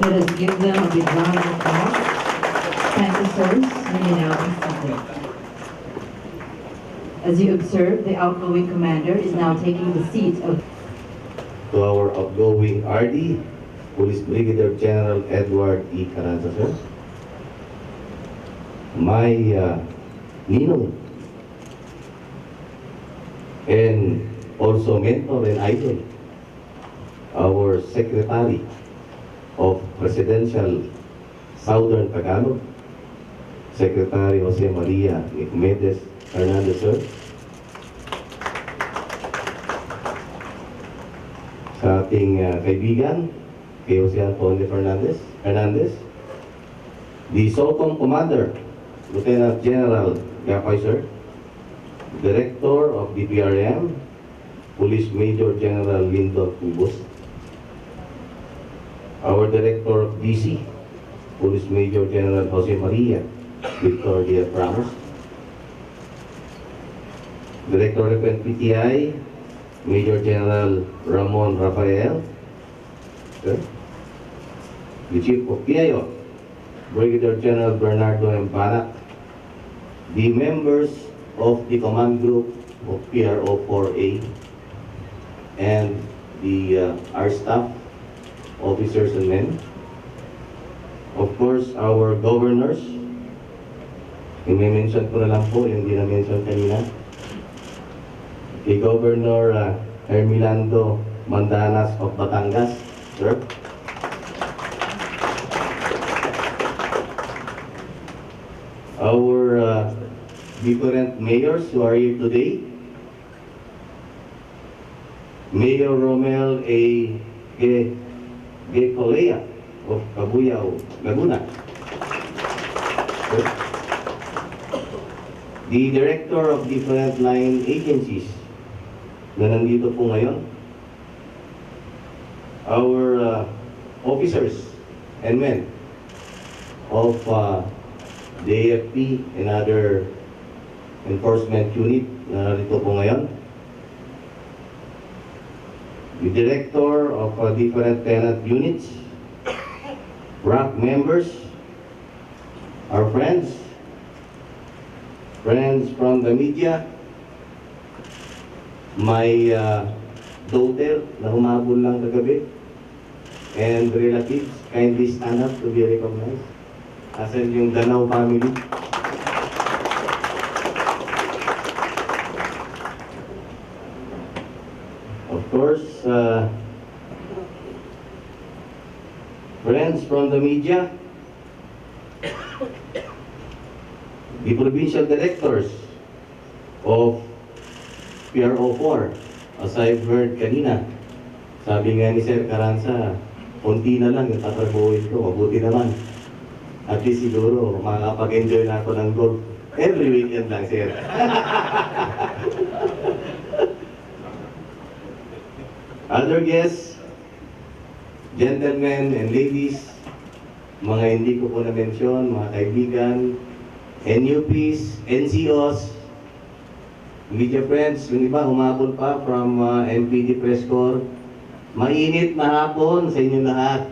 Let us give them a big round of applause. Thank you, sirs. You may now be seated. As you observe, the outgoing commander is now taking the seat of To our outgoing RD, Police Brigadier General Edward E. Carranza, sir. My ninong and also mentor and idol, our Secretary of Presidential Southern Tagalog, Secretary Jose Maria Nicomedes Hernandez, sir. Sa ating kaibigan, kay Jose Antonio Hernandez. The SOCOM Commander, Lieutenant General Gapay, sir. Director of the PRM, Police Major General Lindon Cubos. Our Director of DC, Police Major General Jose Maria Victor Diaz Ramos. Director of NPTI, Major General Ramon Rafael. Okay. The Chief of PIO, Brigadier General Bernardo Empanak. The members of the command group of PRO4A and our staff, officers and men. Of course, our governors. I-mention ko na lang po yung hindi na-mention kanina. Kay Governor Hermilando Mandanas of Batangas, sir. Our different mayors who are here today. Mayor Romel A. Gecolea of Cabuyao, Laguna. The Director of different line agencies na nandito po ngayon. Our officers and men of the AFP and other enforcement unit na narito po ngayon. The Director of different tenant units, RAC members, our friends from the media, my daughter na humabol lang kagabi, and relatives, kindly stand up to be recognized. Asan yung Danao family? Of course, friends from the media, the provincial directors of PRO4, as I've heard kanina, sabi nga ni Sir Carranza, konti na lang yung tatrabuhin ko, mabuti naman. At least siguro, makakapag-enjoy na ako ng golf. Every weekend lang, Sir. Other guests, gentlemen and ladies, mga hindi ko po na-mention, mga kaibigan, NUPs, NCOs, media friends, yung iba humabol pa from MPD Press Corps. Mainit na hapon sa inyo lahat.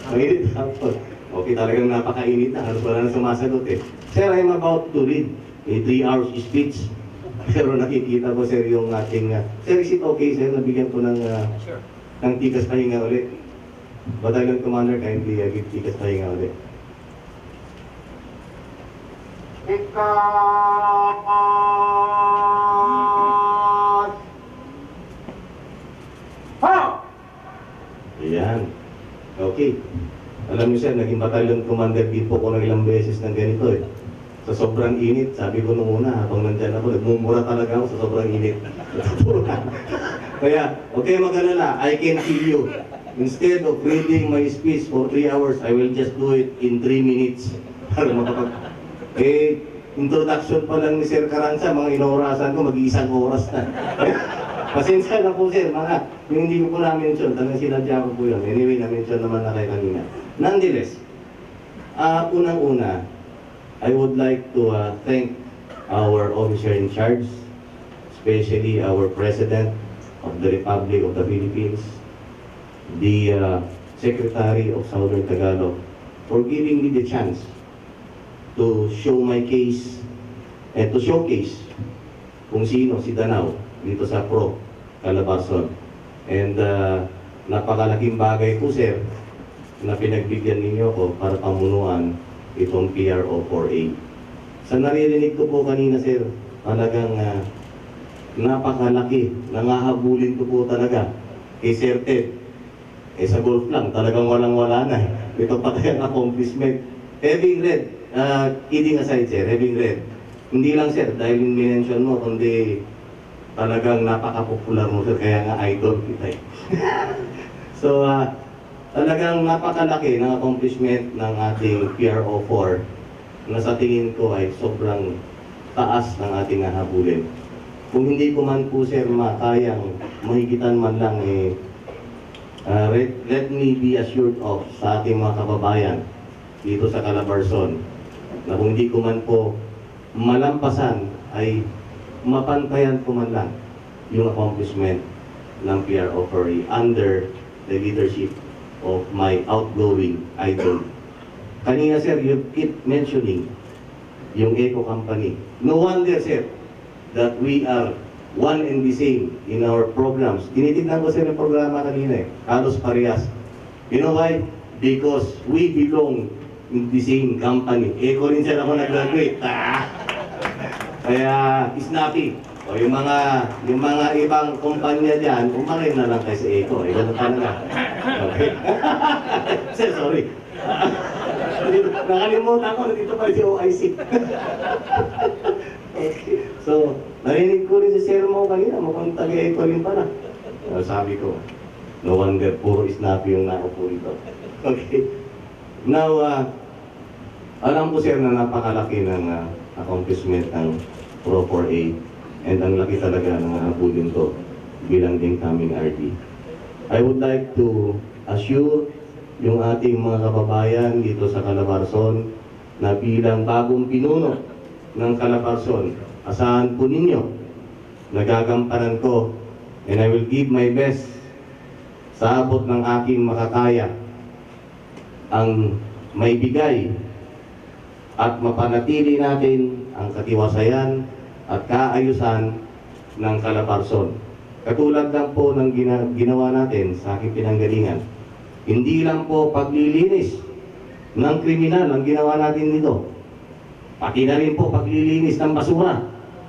Mainit na hapon. Okay, talagang napakainit na. Halos wala na sumasagot eh. Sir, I'm about to read a 3 hours speech. Pero nakikita ko, sir, yung ating... sir, is it okay, sir? Nabigyan ko ng tikas pahinga ulit. Battalion Commander, kindly give tikas pahinga ulit. Ayan. Okay. Alam niyo, sir, naging battalion commander din po ko ng ilang beses ng ganito eh. Sa sobrang init, sabi ko nung una, habang nandyan ako, nagmumura talaga ako sa sobrang init. Kaya, okay mag-alala, I can kill you. Instead of reading my speech for 3 hours, I will just do it in 3 minutes. Para makapag... introduction pa lang ni Sir Carranza, mga inorasan ko, mag-iisang oras na. Pasensya na po, sir, mga yung hindi ko po na-mention, talagang sinadya ko po yun. Anyway, na-mention naman na kayo kanina. Nonetheless, unang-una, I would like to thank our officer in charge, especially our President of the Republic of the Philippines, the Secretary of Southern Tagalog, for giving me the chance to show my case and to showcase kung sino si Danao dito sa PRO Calabarzon. And napakalaking bagay po, sir, na pinagbigyan ninyo ko para pamunuan itong PRO4A. Sa naririnig ko po kanina, sir, talagang napakalaki, nangahabulin ko po talaga kay Sir Ted. Sa golf lang, talagang walang-wala na. Ito pa kayang accomplishment. Having read, kidding aside, sir, having read, hindi lang, sir, dahil minention mo, kundi talagang napaka-popular mo, sir, kaya nga idol kita eh. So, talagang napakalaki ng accomplishment ng ating PRO4 na sa tingin ko ay sobrang taas ng ating hahabulin. Kung hindi ko man po sir makayang mahigitan man lang let me be assured of sa ating mga kababayan dito sa Calabarzon na kung hindi ko man po malampasan ay mapantayan ko man lang yung accomplishment ng PRO4A under the leadership of my outgoing idol. Kanina sir, you keep mentioning yung Eco Company. No wonder sir that we are one and the same in our programs. Tinitignan ko sir yung programa kanina halos parehas. You know why? Because we belong in the same company. Eco rin sir ako nag-graduate. Kaya snappy. O yung mga ibang kumpanya diyan, umarin na lang kayo sa Eco. Ganun talaga. Okay. Sir, sorry. Nakalimutan ko, dito pa rin si OIC. So, narinig ko rin si Sir mo kanina, mukhang taga-Eco rin pala. Sabi ko, no wonder, puro snappy yung naupo rito. Okay. Now, alam ko sir na napakalaki ng accomplishment ng PRO4A and ang laki talaga ng habulin ko bilang incoming RD. I would like to assure yung ating mga kababayan dito sa Calabarzon na bilang bagong pinuno ng Calabarzon, asahan po ninyo, nagagampanan ko and I will give my best sa abot ng aking makakaya ang may bigay at mapanatili natin ang katiwasayan at kaayusan ng Calabarzon. Katulad lang po ng ginawa natin sa aking pinanggalingan. Hindi lang po paglilinis ng kriminal ang ginawa natin dito. Pati na rin po paglilinis ng basura.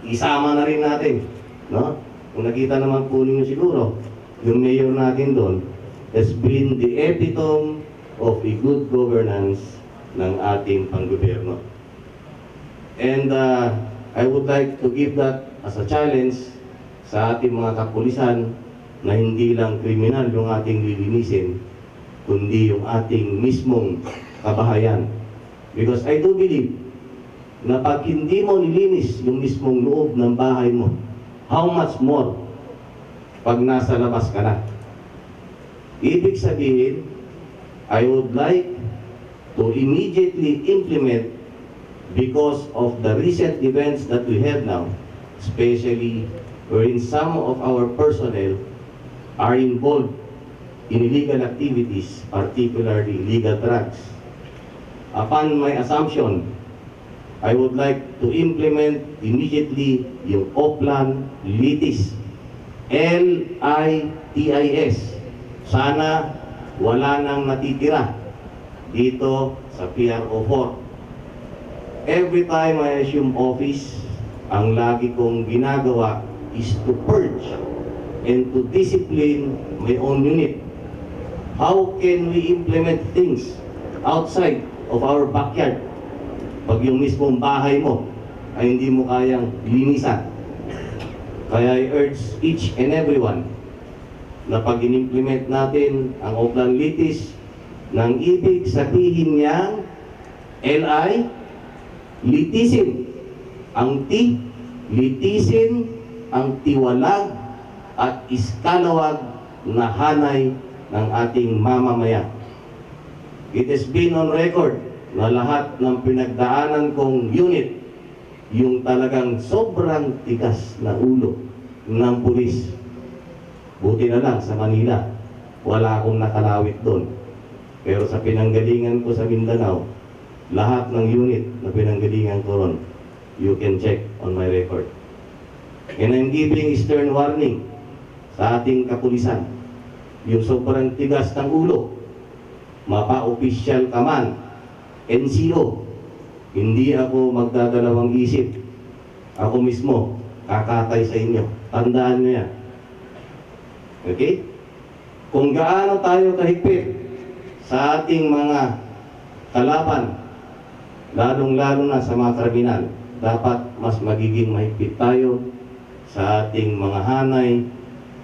Isama na rin natin. No? Kung nakita naman po ninyo siguro, yung mayor natin doon has been the epitome of a good governance ng ating panggobyerno. And I would like to give that as a challenge sa ating mga kapulisan na hindi lang kriminal yung ating lilinisin, kundi yung ating mismong kabahayan. Because I do believe na pag hindi mo nilinis yung mismong loob ng bahay mo, how much more pag nasa labas ka na? Ibig sabihin, I would like to immediately implement because of the recent events that we have now, especially wherein some of our personnel are involved in illegal activities, particularly illegal drugs. Upon my assumption, I would like to implement immediately yung Oplan Litis, LITIS. Sana wala nang natitira dito sa PRO4. Every time I assume office, ang lagi kong ginagawa is to purge and to discipline my own unit. How can we implement things outside of our backyard? Pag yung mismong bahay mo ay hindi mo kayang linisan. Kaya I urge each and everyone na pag in-implement natin ang Oplan Litis, nang ibig sabihin niyang LI, litisin ang T, litisin ang tiwalag at iskalawag na hanay ng ating mamamayan. It has been on record na lahat ng pinagdaanan kong unit, yung talagang sobrang tigas na ulo ng pulis. Buti na lang sa Manila, wala akong nakalawit doon. Pero sa pinanggalingan ko sa Mindanao, lahat ng unit na pinanggalingan ko ron, you can check on my record. And I'm giving stern warning sa ating kapulisan. Yung sobrang tigas ng ulo, mapa-official ka man, NCO, hindi ako magdadalawang isip. Ako mismo, kakatay sa inyo. Tandaan nyo yan. Okay? Kung gaano tayo kahigpit sa ating mga kalaban, lalong-lalo na sa mga kriminal, dapat mas magiging mahigpit tayo sa ating mga hanay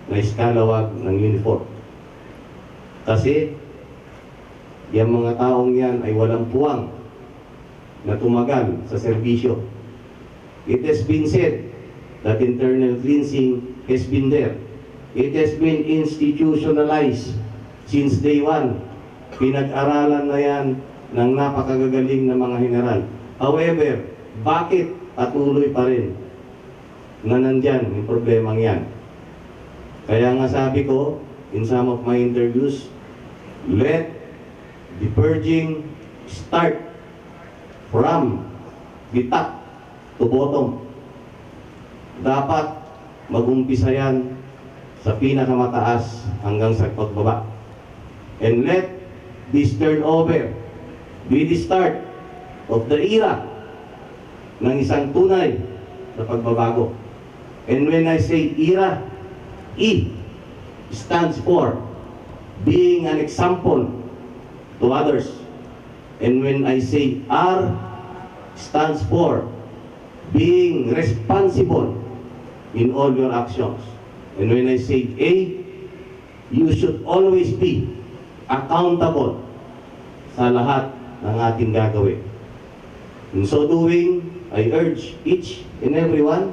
na iskalawag ng uniform. Kasi Yung mga taong yan ay walang puwang na tumagal sa serbisyo. It has been said that internal cleansing has been there. It has been institutionalized since day one. Pinag-aralan na yan ng napakagagaling na mga general. However, bakit patuloy pa rin na nandyan yung problemang yan? Kaya nga sabi ko, in some of my interviews, let the purging start from the top to bottom. Dapat mag-umpisa yan sa pinakamataas hanggang sa pagbaba. And let this turnover be the start of the era ng isang tunay na pagbabago. And when I say era, E stands for being an example to others. And when I say R, stands for being responsible in all your actions. And when I say A, you should always be accountable sa lahat ng ating gagawin. In so doing, I urge each and everyone,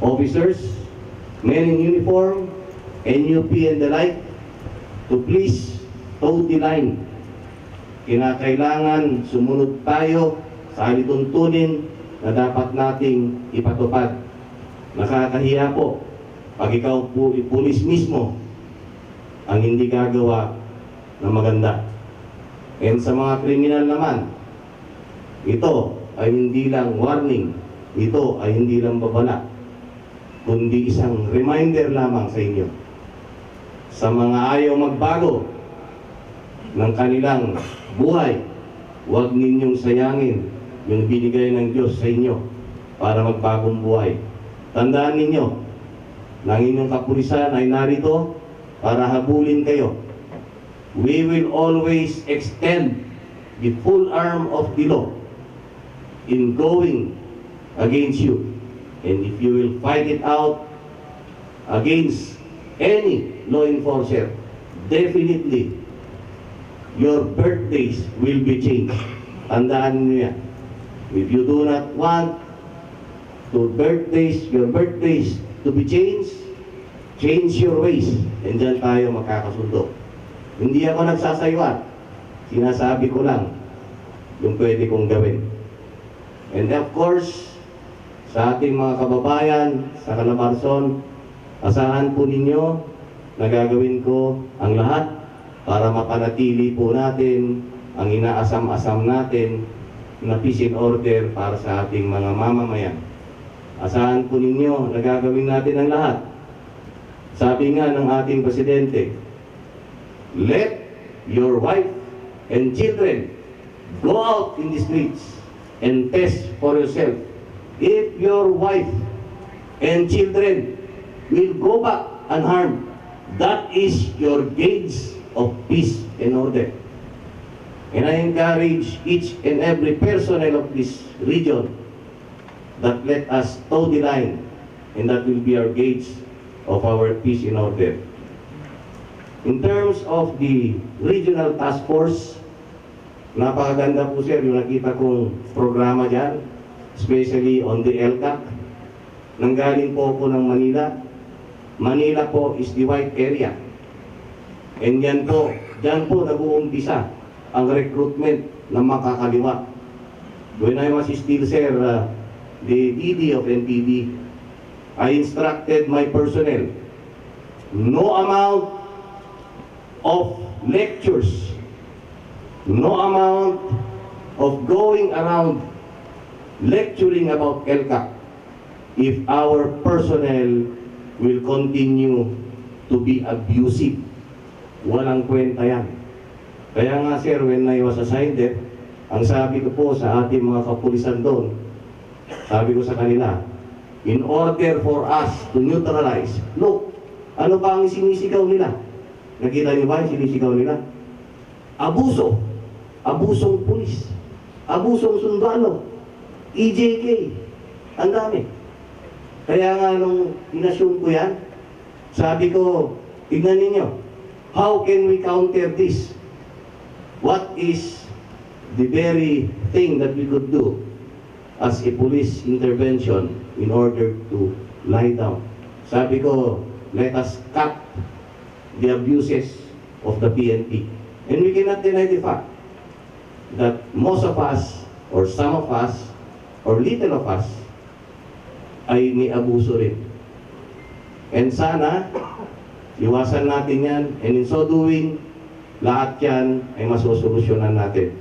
officers, men in uniform, NUP and the like, to please toe the line. Kinakailangan sumunod tayo sa alituntunin na dapat nating ipatupad. Nakakahiya po pag ikaw po pulis mismo ang hindi gagawa na maganda. And sa mga kriminal naman, ito ay hindi lang warning, ito ay hindi lang babala, kundi isang reminder lamang sa inyo. Sa mga ayaw magbago ng kanilang buhay, huwag ninyong sayangin yung binigay ng Diyos sa inyo para magbagong buhay. Tandaan ninyo na ang inyong kapulisan ay narito para habulin kayo. We will always extend the full arm of the law in going against you. And if you will fight it out against any law enforcer, definitely your birthdays will be changed. Tandaan niyo yan. If you do not want your birthdays to be changed, change your ways. And dyan tayo makakasundo. Hindi ako nagsasaywa. Sinasabi ko lang yung pwede kong gawin. And of course, sa ating mga kababayan sa Calabarzon, asahan po ninyo na gagawin ko ang lahat para mapanatili po natin ang inaasam-asam natin na peace and order para sa ating mga mamamayan. Asahan po ninyo na gagawin natin ang lahat. Sabi nga ng ating presidente, let your wife and children go out in the streets and test for yourself. If your wife and children will go back unharmed, that is your gauge of peace and order. And I encourage each and every personnel of this region that let us toe the line, and that will be our gauge of our peace and order. In terms of the regional task force, napakaganda po sir yung nakita kong programa dyan, especially on the LCAC. Nanggaling po ako ng Manila. Manila po is the white area. And yan po, dyan po nag-uumpisa ang recruitment ng makakaliwa. When I was still sir, the DD of NPD, I instructed my personnel, no amount of lectures, no amount of going around lecturing about LCAC if our personnel will continue to be abusive. Walang kwenta yan. Kaya nga sir, when I was assigned there, ang sabi ko po sa ating mga kapulisan doon, sabi ko sa kanila, in order for us to neutralize, look, ano ba ang sinisigaw nila? Nakita niyo ba yung sinisigaw nila? Abuso. Abusong pulis. Abusong sundalo. EJK. Ang dami. Kaya nga nung inassume ko yan, sabi ko, tignan ninyo, how can we counter this? what is the very thing that we could do as a police intervention in order to lie down. Sabi ko, let us cut the abuses of the PNP. And we cannot deny the fact that most of us, or some of us, or little of us, ay may abuso rin. And sana, iwasan natin yan, and in so doing, lahat yan ay masosolusyonan natin.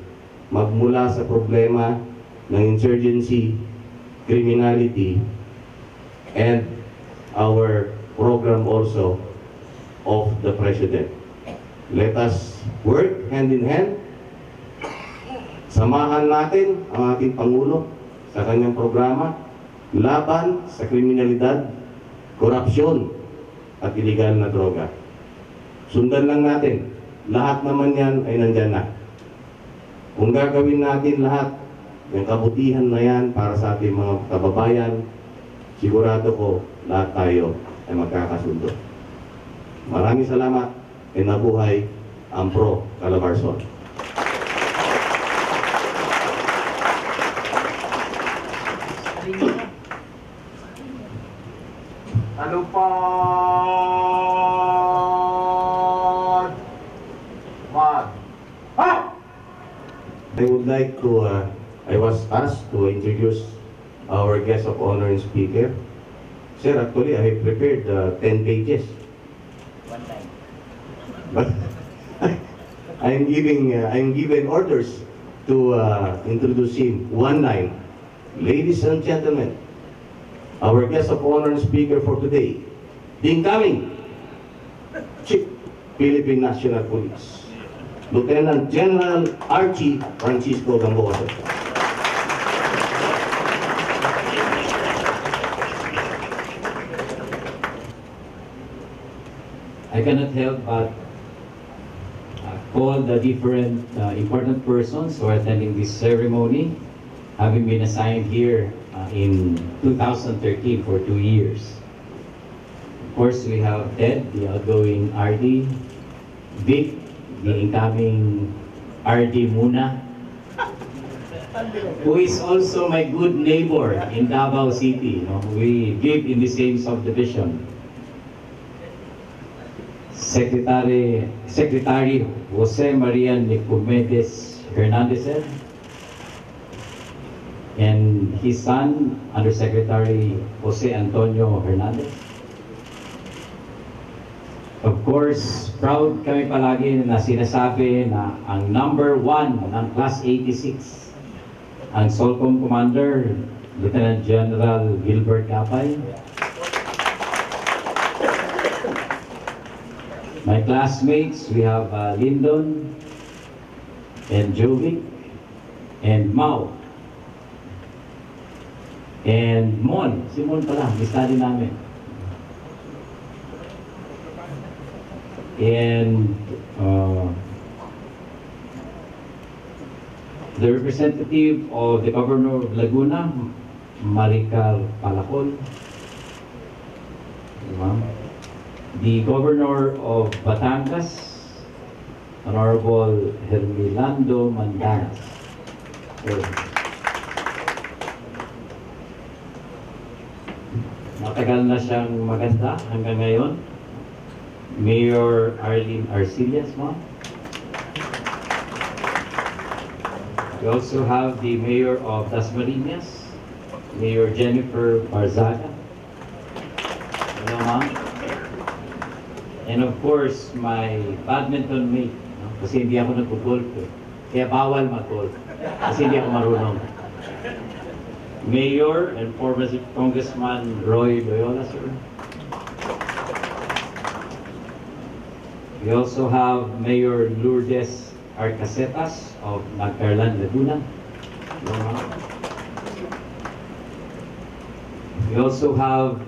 Magmula sa problema ng insurgency, criminality, and our program also of the President. Let us work hand in hand. Samahan natin ang ating Pangulo sa kanyang programa laban sa kriminalidad, korupsyon, at iligal na droga. Sundan lang natin. Lahat naman yan ay nandyan na. Kung gagawin natin lahat ng kabutihan na yan para sa ating mga kababayan, sigurado ko lahat tayo ay magkakasundo. Maraming salamat at nabuhay ang PRO Calabarzon. Alupad! Mad! Ha! I would like to, I was asked to introduce our guest of honor and speaker. Sir, actually, I have prepared 10 pages. But I'm given orders to introduce him. 1 line. Ladies and gentlemen, our guest of honor and speaker for today, the incoming Chief Philippine National Police, Lieutenant General Archie Francisco Gamboa. I cannot help but call the different important persons who are attending this ceremony, having been assigned here in 2013 for 2 years. Of course, we have Ted, the outgoing RD, Vic, the incoming RD Muna, who is also my good neighbor in Davao City. You know, we live in the same subdivision. Secretary Jose Maria Nicomedes Hernandez, and his son, Undersecretary Jose Antonio Hernandez. Of course, proud kami palagi na sinasabi na ang number 1 ng Class 86, ang SOLCOM Commander, Lieutenant General Gilbert Capay. My classmates, we have Lyndon and Jovic and Mau and Mon. Si Mon pala, study namin. And the representative of the Governor of Laguna, Maricar Palacol. The Governor of Batangas, Honorable Hermilando Mandanas. Matagal na siyang maganda hanggang ngayon. Mayor Arlene Arcillas, ma'am. We also have the Mayor of Dasmariñas, Mayor Jennifer Barzaga. Hello, ma'am. And of course, my badminton mate, no? Kasi hindi ako nag-golf eh. Kaya bawal mag-golf. Kasi hindi ako marunong. Mayor and former Congressman Roy Loyola, sir. We also have Mayor Lourdes Arcasetas of Nagcarlan, Laguna. We also have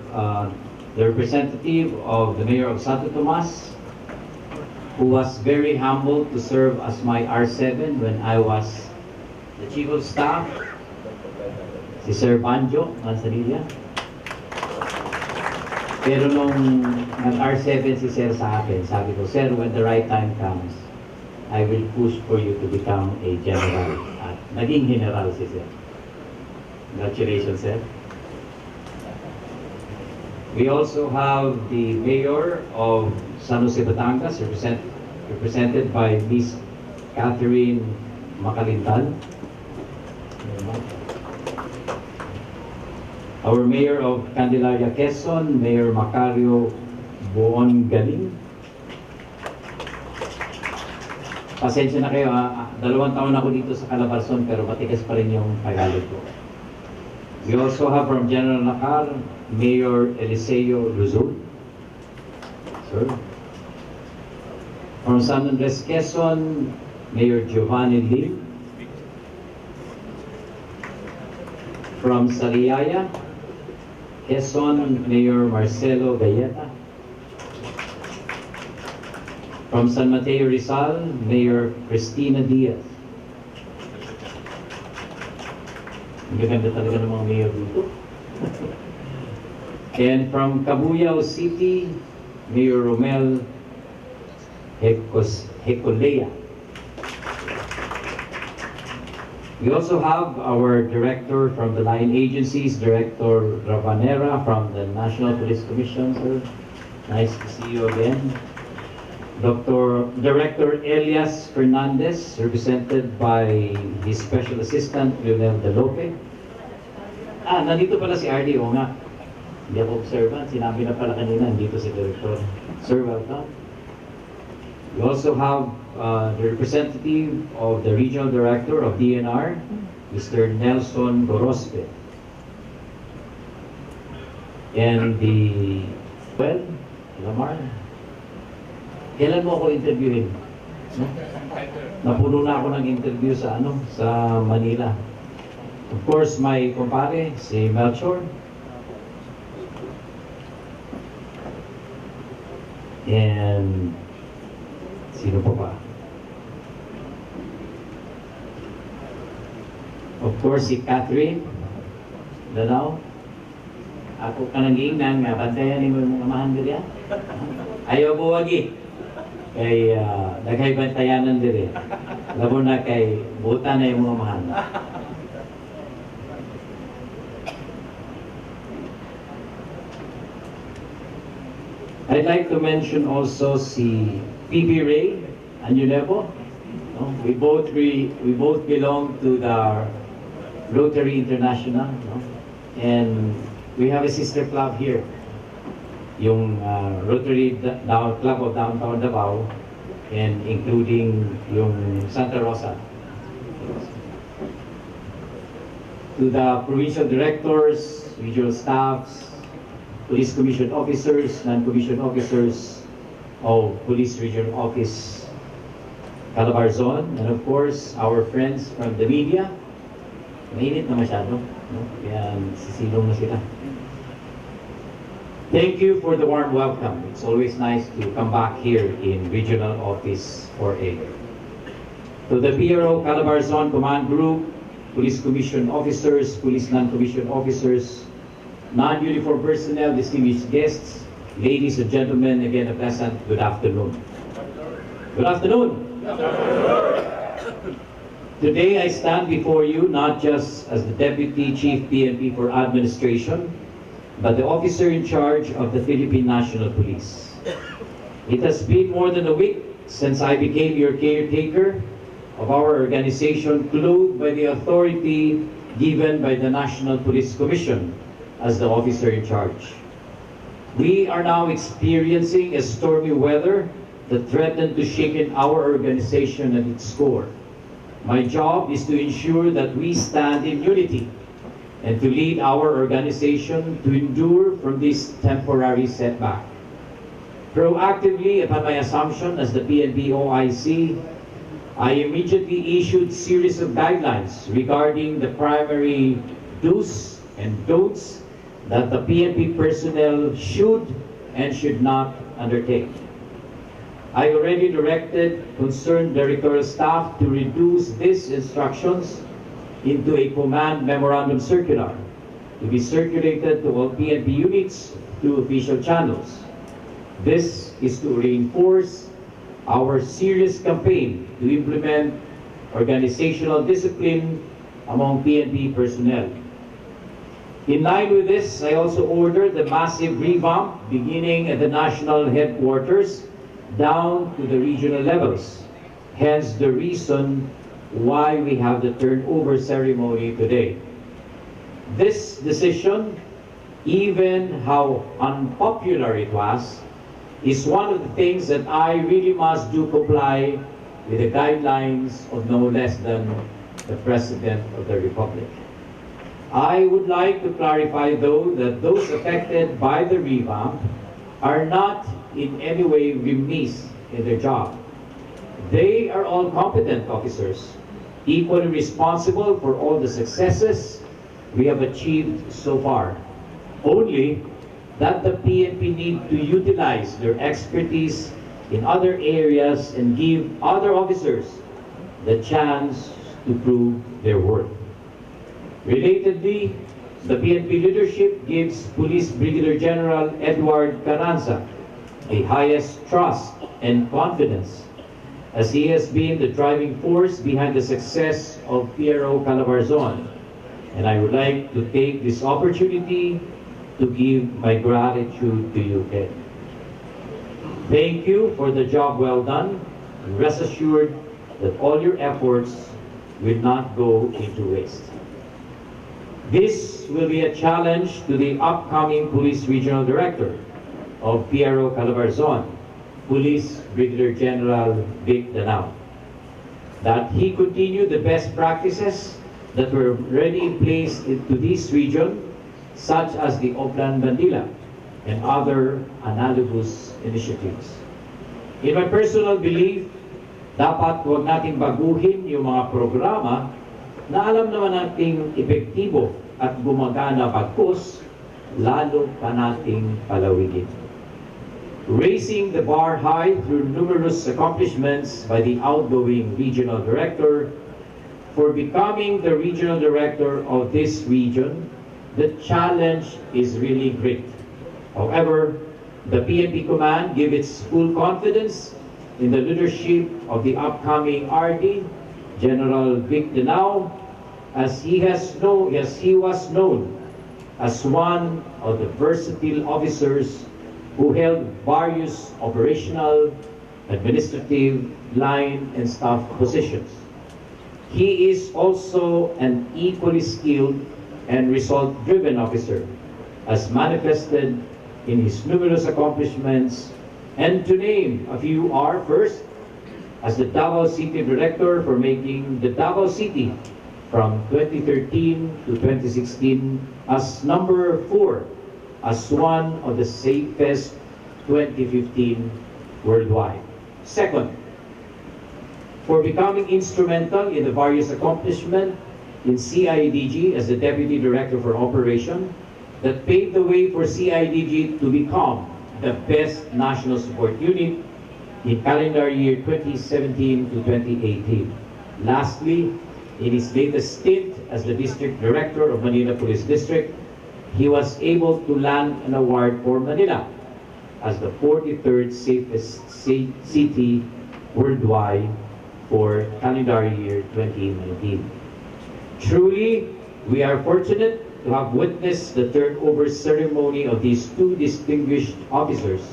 the representative of the Mayor of Santo Tomas, who was very humble to serve as my R7 when I was the Chief of Staff, si Sir Banjo Manzanilla. Pero nung nag-R7 si Sir sa akin, sabi ko, Sir, when the right time comes, I will push for you to become a general. At naging general si Sir. Congratulations, Sir. We also have the Mayor of San Jose, Batangas, represented by Miss Catherine Macalintal. Our Mayor of Candelaria, Quezon, Mayor Macario Buon Galing. Pasensya na kayo, 2 taon ako dito sa Calabarzon pero matigas pa rin yung Tagalog ko. We also have from General Nakar, Mayor Eliseo Luzon. Sir. From San Andres, Quezon, Mayor Giovanni Lim. From Sariaya, Quezon, Mayor Marcelo Galleta. From San Mateo Rizal, Mayor Cristina Diaz. Ang gaganda talaga ng mga mayor dito. And from Cabuyao City, Mayor Romel Hecolea. We also have our director from the line agencies, Director Ravanera from the National Police Commission, sir. Nice to see you again. Director Elias Fernandez, represented by his Special Assistant, Lionel De Lope. Nandito pala si Archie, o nga. Hindi ako observant, sinabi na pala kanina, nandito si Director. Sir, welcome. We also have the representative of the Regional Director of DNR, Mr. Nelson Gorospe. And Lamar, kailan mo ako interviewin? No? Napuno na ako ng interview sa Manila. Of course, my kumpare, si Melchor. And sino pa ba? Of course, si Catherine Danao. Ako ka nag-iingnan nga, bantayan mo yung mga amahan diri. Ayaw mo wagi. Kay daghay bantayanan diri. Labo na kay buta na yung mga amahan. I'd like to mention also si PB Ray Anulevo. No? We both belong to the Rotary International, no? And we have a sister club here, yung Rotary Club of Downtown Davao, and including yung Santa Rosa. To the provincial directors, regional staffs, police commission officers, non-commissioned officers of Police Regional Office Calabarzon, and of course, our friends from the media. Mainit na masyado, no? Kaya sisilong na sila. Thank you for the warm welcome. It's always nice to come back here in Regional Office 4A. To the PRO Calabarzon Command Group, Police Commission Officers, Police Non-Commissioned Officers, non-uniform personnel, distinguished guests, ladies and gentlemen, again a pleasant good afternoon. Good afternoon. Today I stand before you not just as the Deputy Chief PNP for Administration, but the officer in charge of the Philippine National Police. It has been more than a week since I became your caretaker of our organization, clothed by the authority given by the National Police Commission as the officer in charge. We are now experiencing a stormy weather that threatened to shaken our organization at its core. My job is to ensure that we stand in unity and to lead our organization to endure from this temporary setback. Proactively, upon my assumption as the PNP OIC, I immediately issued a series of guidelines regarding the primary do's and don'ts that the PNP personnel should and should not undertake. I already directed concerned directorial staff to reduce these instructions into a command memorandum circular to be circulated to all PNP units through official channels. This is to reinforce our serious campaign to implement organizational discipline among PNP personnel. In line with this, I also ordered the massive revamp beginning at the national headquarters down to the regional levels. Hence the reason why we have the turnover ceremony today. This decision, even how unpopular it was, is one of the things that I really must do comply with the guidelines of no less than the President of the Republic. I would like to clarify, though, that those affected by the revamp are not in any way remiss in their job. They are all competent officers, equally responsible for all the successes we have achieved so far. Only that the PNP need to utilize their expertise in other areas and give other officers the chance to prove their worth. Relatedly, the PNP leadership gives Police Brigadier General Edward Carranza the highest trust and confidence, as he has been the driving force behind the success of PRO Calabarzon. And I would like to take this opportunity to give my gratitude to you, Ed. Thank you for the job well done, and rest assured that all your efforts will not go into waste. This will be a challenge to the upcoming Police Regional Director of PRO Calabarzon, Police Brigadier General Vic Danao, that he continue the best practices that were already in place into this region, such as the Oplan Bandila and other analogous initiatives. In my personal belief, dapat huwag nating baguhin yung mga programa na alam naman nating epektibo at gumagana bagkus, lalo pa nating palawigin. Raising the bar high through numerous accomplishments by the outgoing regional director, for becoming the regional director of this region, the challenge is really great. However, the PNP command give its full confidence in the leadership of the upcoming RD, General Vic Danao, as he was known as one of the versatile officers who held various operational, administrative, line, and staff positions. He is also an equally skilled and result-driven officer, as manifested in his numerous accomplishments, and to name a few are: first, as the Davao City Director for making the Davao City from 2013 to 2016 as number 4 as one of the safest 2015 worldwide. Second, for becoming instrumental in the various accomplishments in CIDG as the Deputy Director for Operation that paved the way for CIDG to become the best national support unit in calendar year 2017 to 2018. Lastly, in his latest stint as the District Director of Manila Police District, he was able to land an award for Manila as the 43rd safest city worldwide for calendar year 2019. Truly, we are fortunate to have witnessed the turnover ceremony of these two distinguished officers,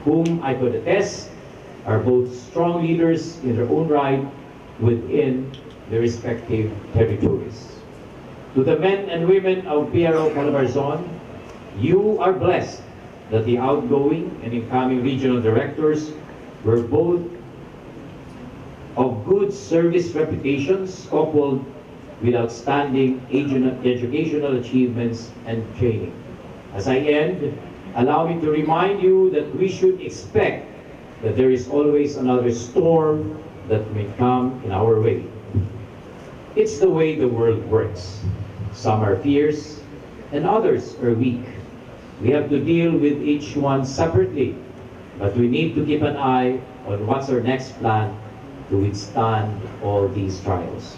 whom I could attest are both strong leaders in their own right within their respective territories. To the men and women of PRO Calabarzon, you are blessed that the outgoing and incoming regional directors were both of good service reputations coupled with outstanding educational achievements and training. As I end, allow me to remind you that we should expect that there is always another storm that may come in our way. It's the way the world works. Some are fierce and others are weak. We have to deal with each one separately, but we need to keep an eye on what's our next plan to withstand all these trials.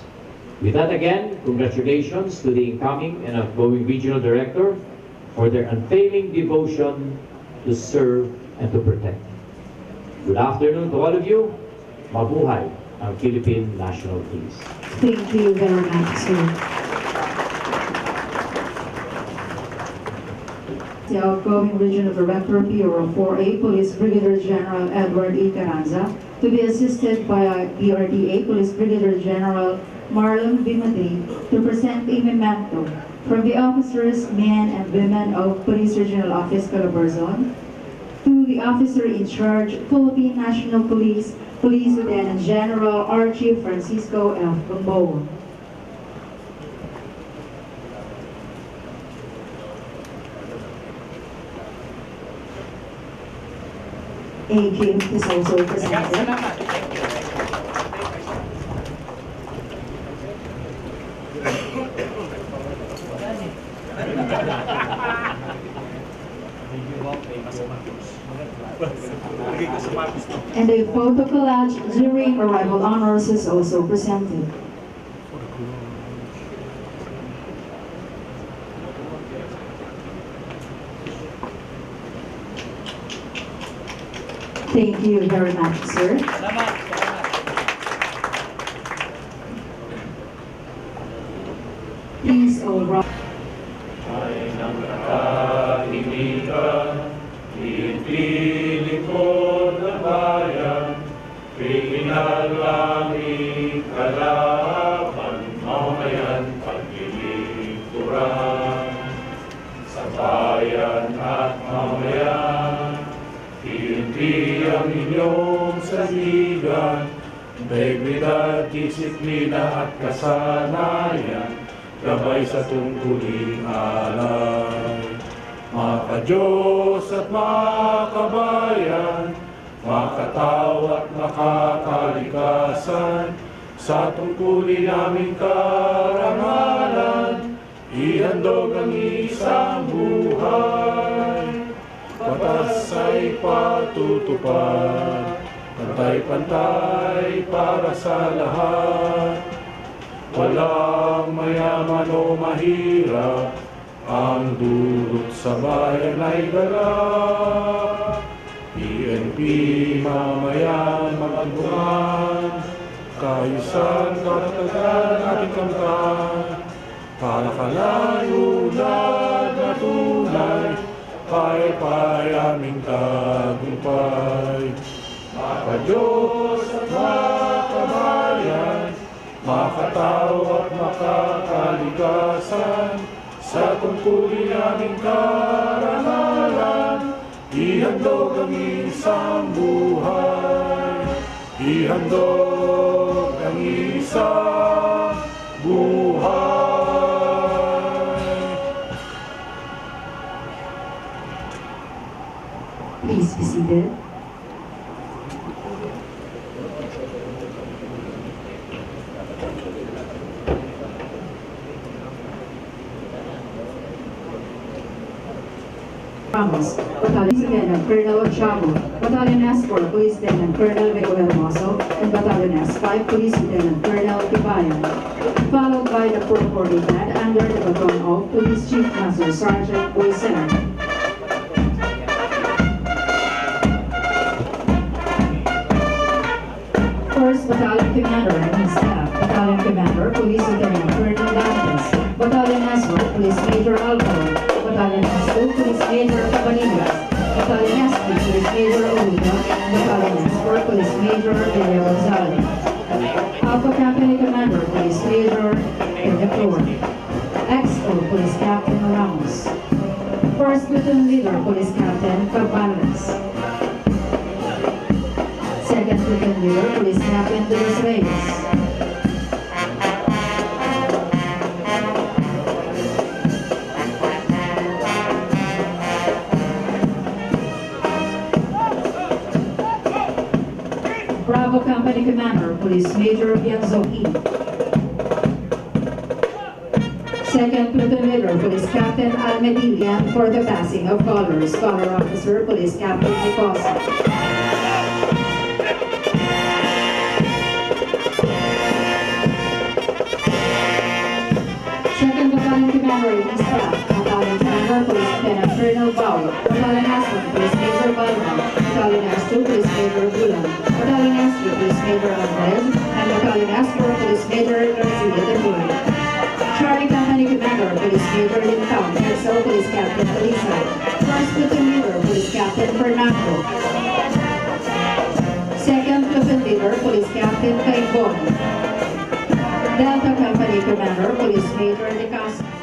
With that, again, congratulations to the incoming and outgoing regional director for their unfailing devotion to serve and to protect. Good afternoon to all of you. Mabuhay ang Philippine National Police. Thank you very much, sir. The outgoing Regional Director, PRO4A, Police Brigadier General Edward E. Carranza, to be assisted by BRDA Police Brigadier General Marlon Bimate, to present a memento from the officers, men and women of Police Regional Office Calabarzon, to the officer in charge, Philippine National Police, Police Lieutenant General Archie Francisco F. Gamboa. A gift is also presented. And a photo collage during arrival honors is also presented. Thank you very much, sir. Please all rise. Ay ng katahimikan, itinipon na bayan, pinalangin kalaban, mamayan paglilingkuran. Sa bayan at mamayan, hindi ang inyong saligan, integridad, disiplina at kasanayan, gabay sa tungkuling alay. Maka-Diyos at makabayan, makatao at makakalikasan, sa tungkulin naming karangalan, ihandog ang isang buhay. Batas ay patutupad, pantay-pantay para sa lahat. Walang mayaman o mahirap, ang dulot sa bayan ay galak. PNP, mamayan, magtulungan, kaayusan, karapatan ating kamtan, para kalayunan na tunay, paypay aming tagumpay. Maka-Diyos at makabayan, makatao at makakalikasan, sa tungkulin aming karangalan, ihandog ang isang buhay. Ihandog ang isang buhay. Please be seated. Ramos, Battalion Lieutenant Colonel Chavo, Battalion S4 Police Lieutenant Colonel Vico Hermoso, and Battalion S5 Police Lieutenant Colonel Tibayan, followed by the PRO4A band under the baton of Police Chief Master Sergeant Vicente. First Battalion Commander and his staff, Battalion Commander Police Lieutenant Colonel Dantes, Battalion S1 Police Major Alvaro, Battalion S2 Police Major Cabanillas, Battalion S3 Police Major Olita, Battalion S4 Police Major Villa Rosales, Alpha Company Commander Police Major Edeflor, XO Police Captain Ramos, First Platoon Leader Police Captain Cabanas, Second Platoon Leader Police Captain De Los Reyes, Bravo Company Commander, Police Major Bianzoki. Second Platoon Leader, Police Captain Almedilla, for the passing of colors, Color Officer, Police Captain Nicosa. Second Battalion Commander in his staff, Battalion Commander, Police Lieutenant Colonel Bauer, Battalion S1, Police Major Balma, Battalion S2, Police Police Major Bulan, Battalion Astro Police Major Alvarez, and Battalion Astro Police Major Garcia de Boy. Charlie Company Commander Police Major Lintang, XO Police Captain Elisa, First Platoon Leader Police Captain Fernando, Second Platoon Leader Police Captain Caibon, Delta Company Commander Police Major De Castro,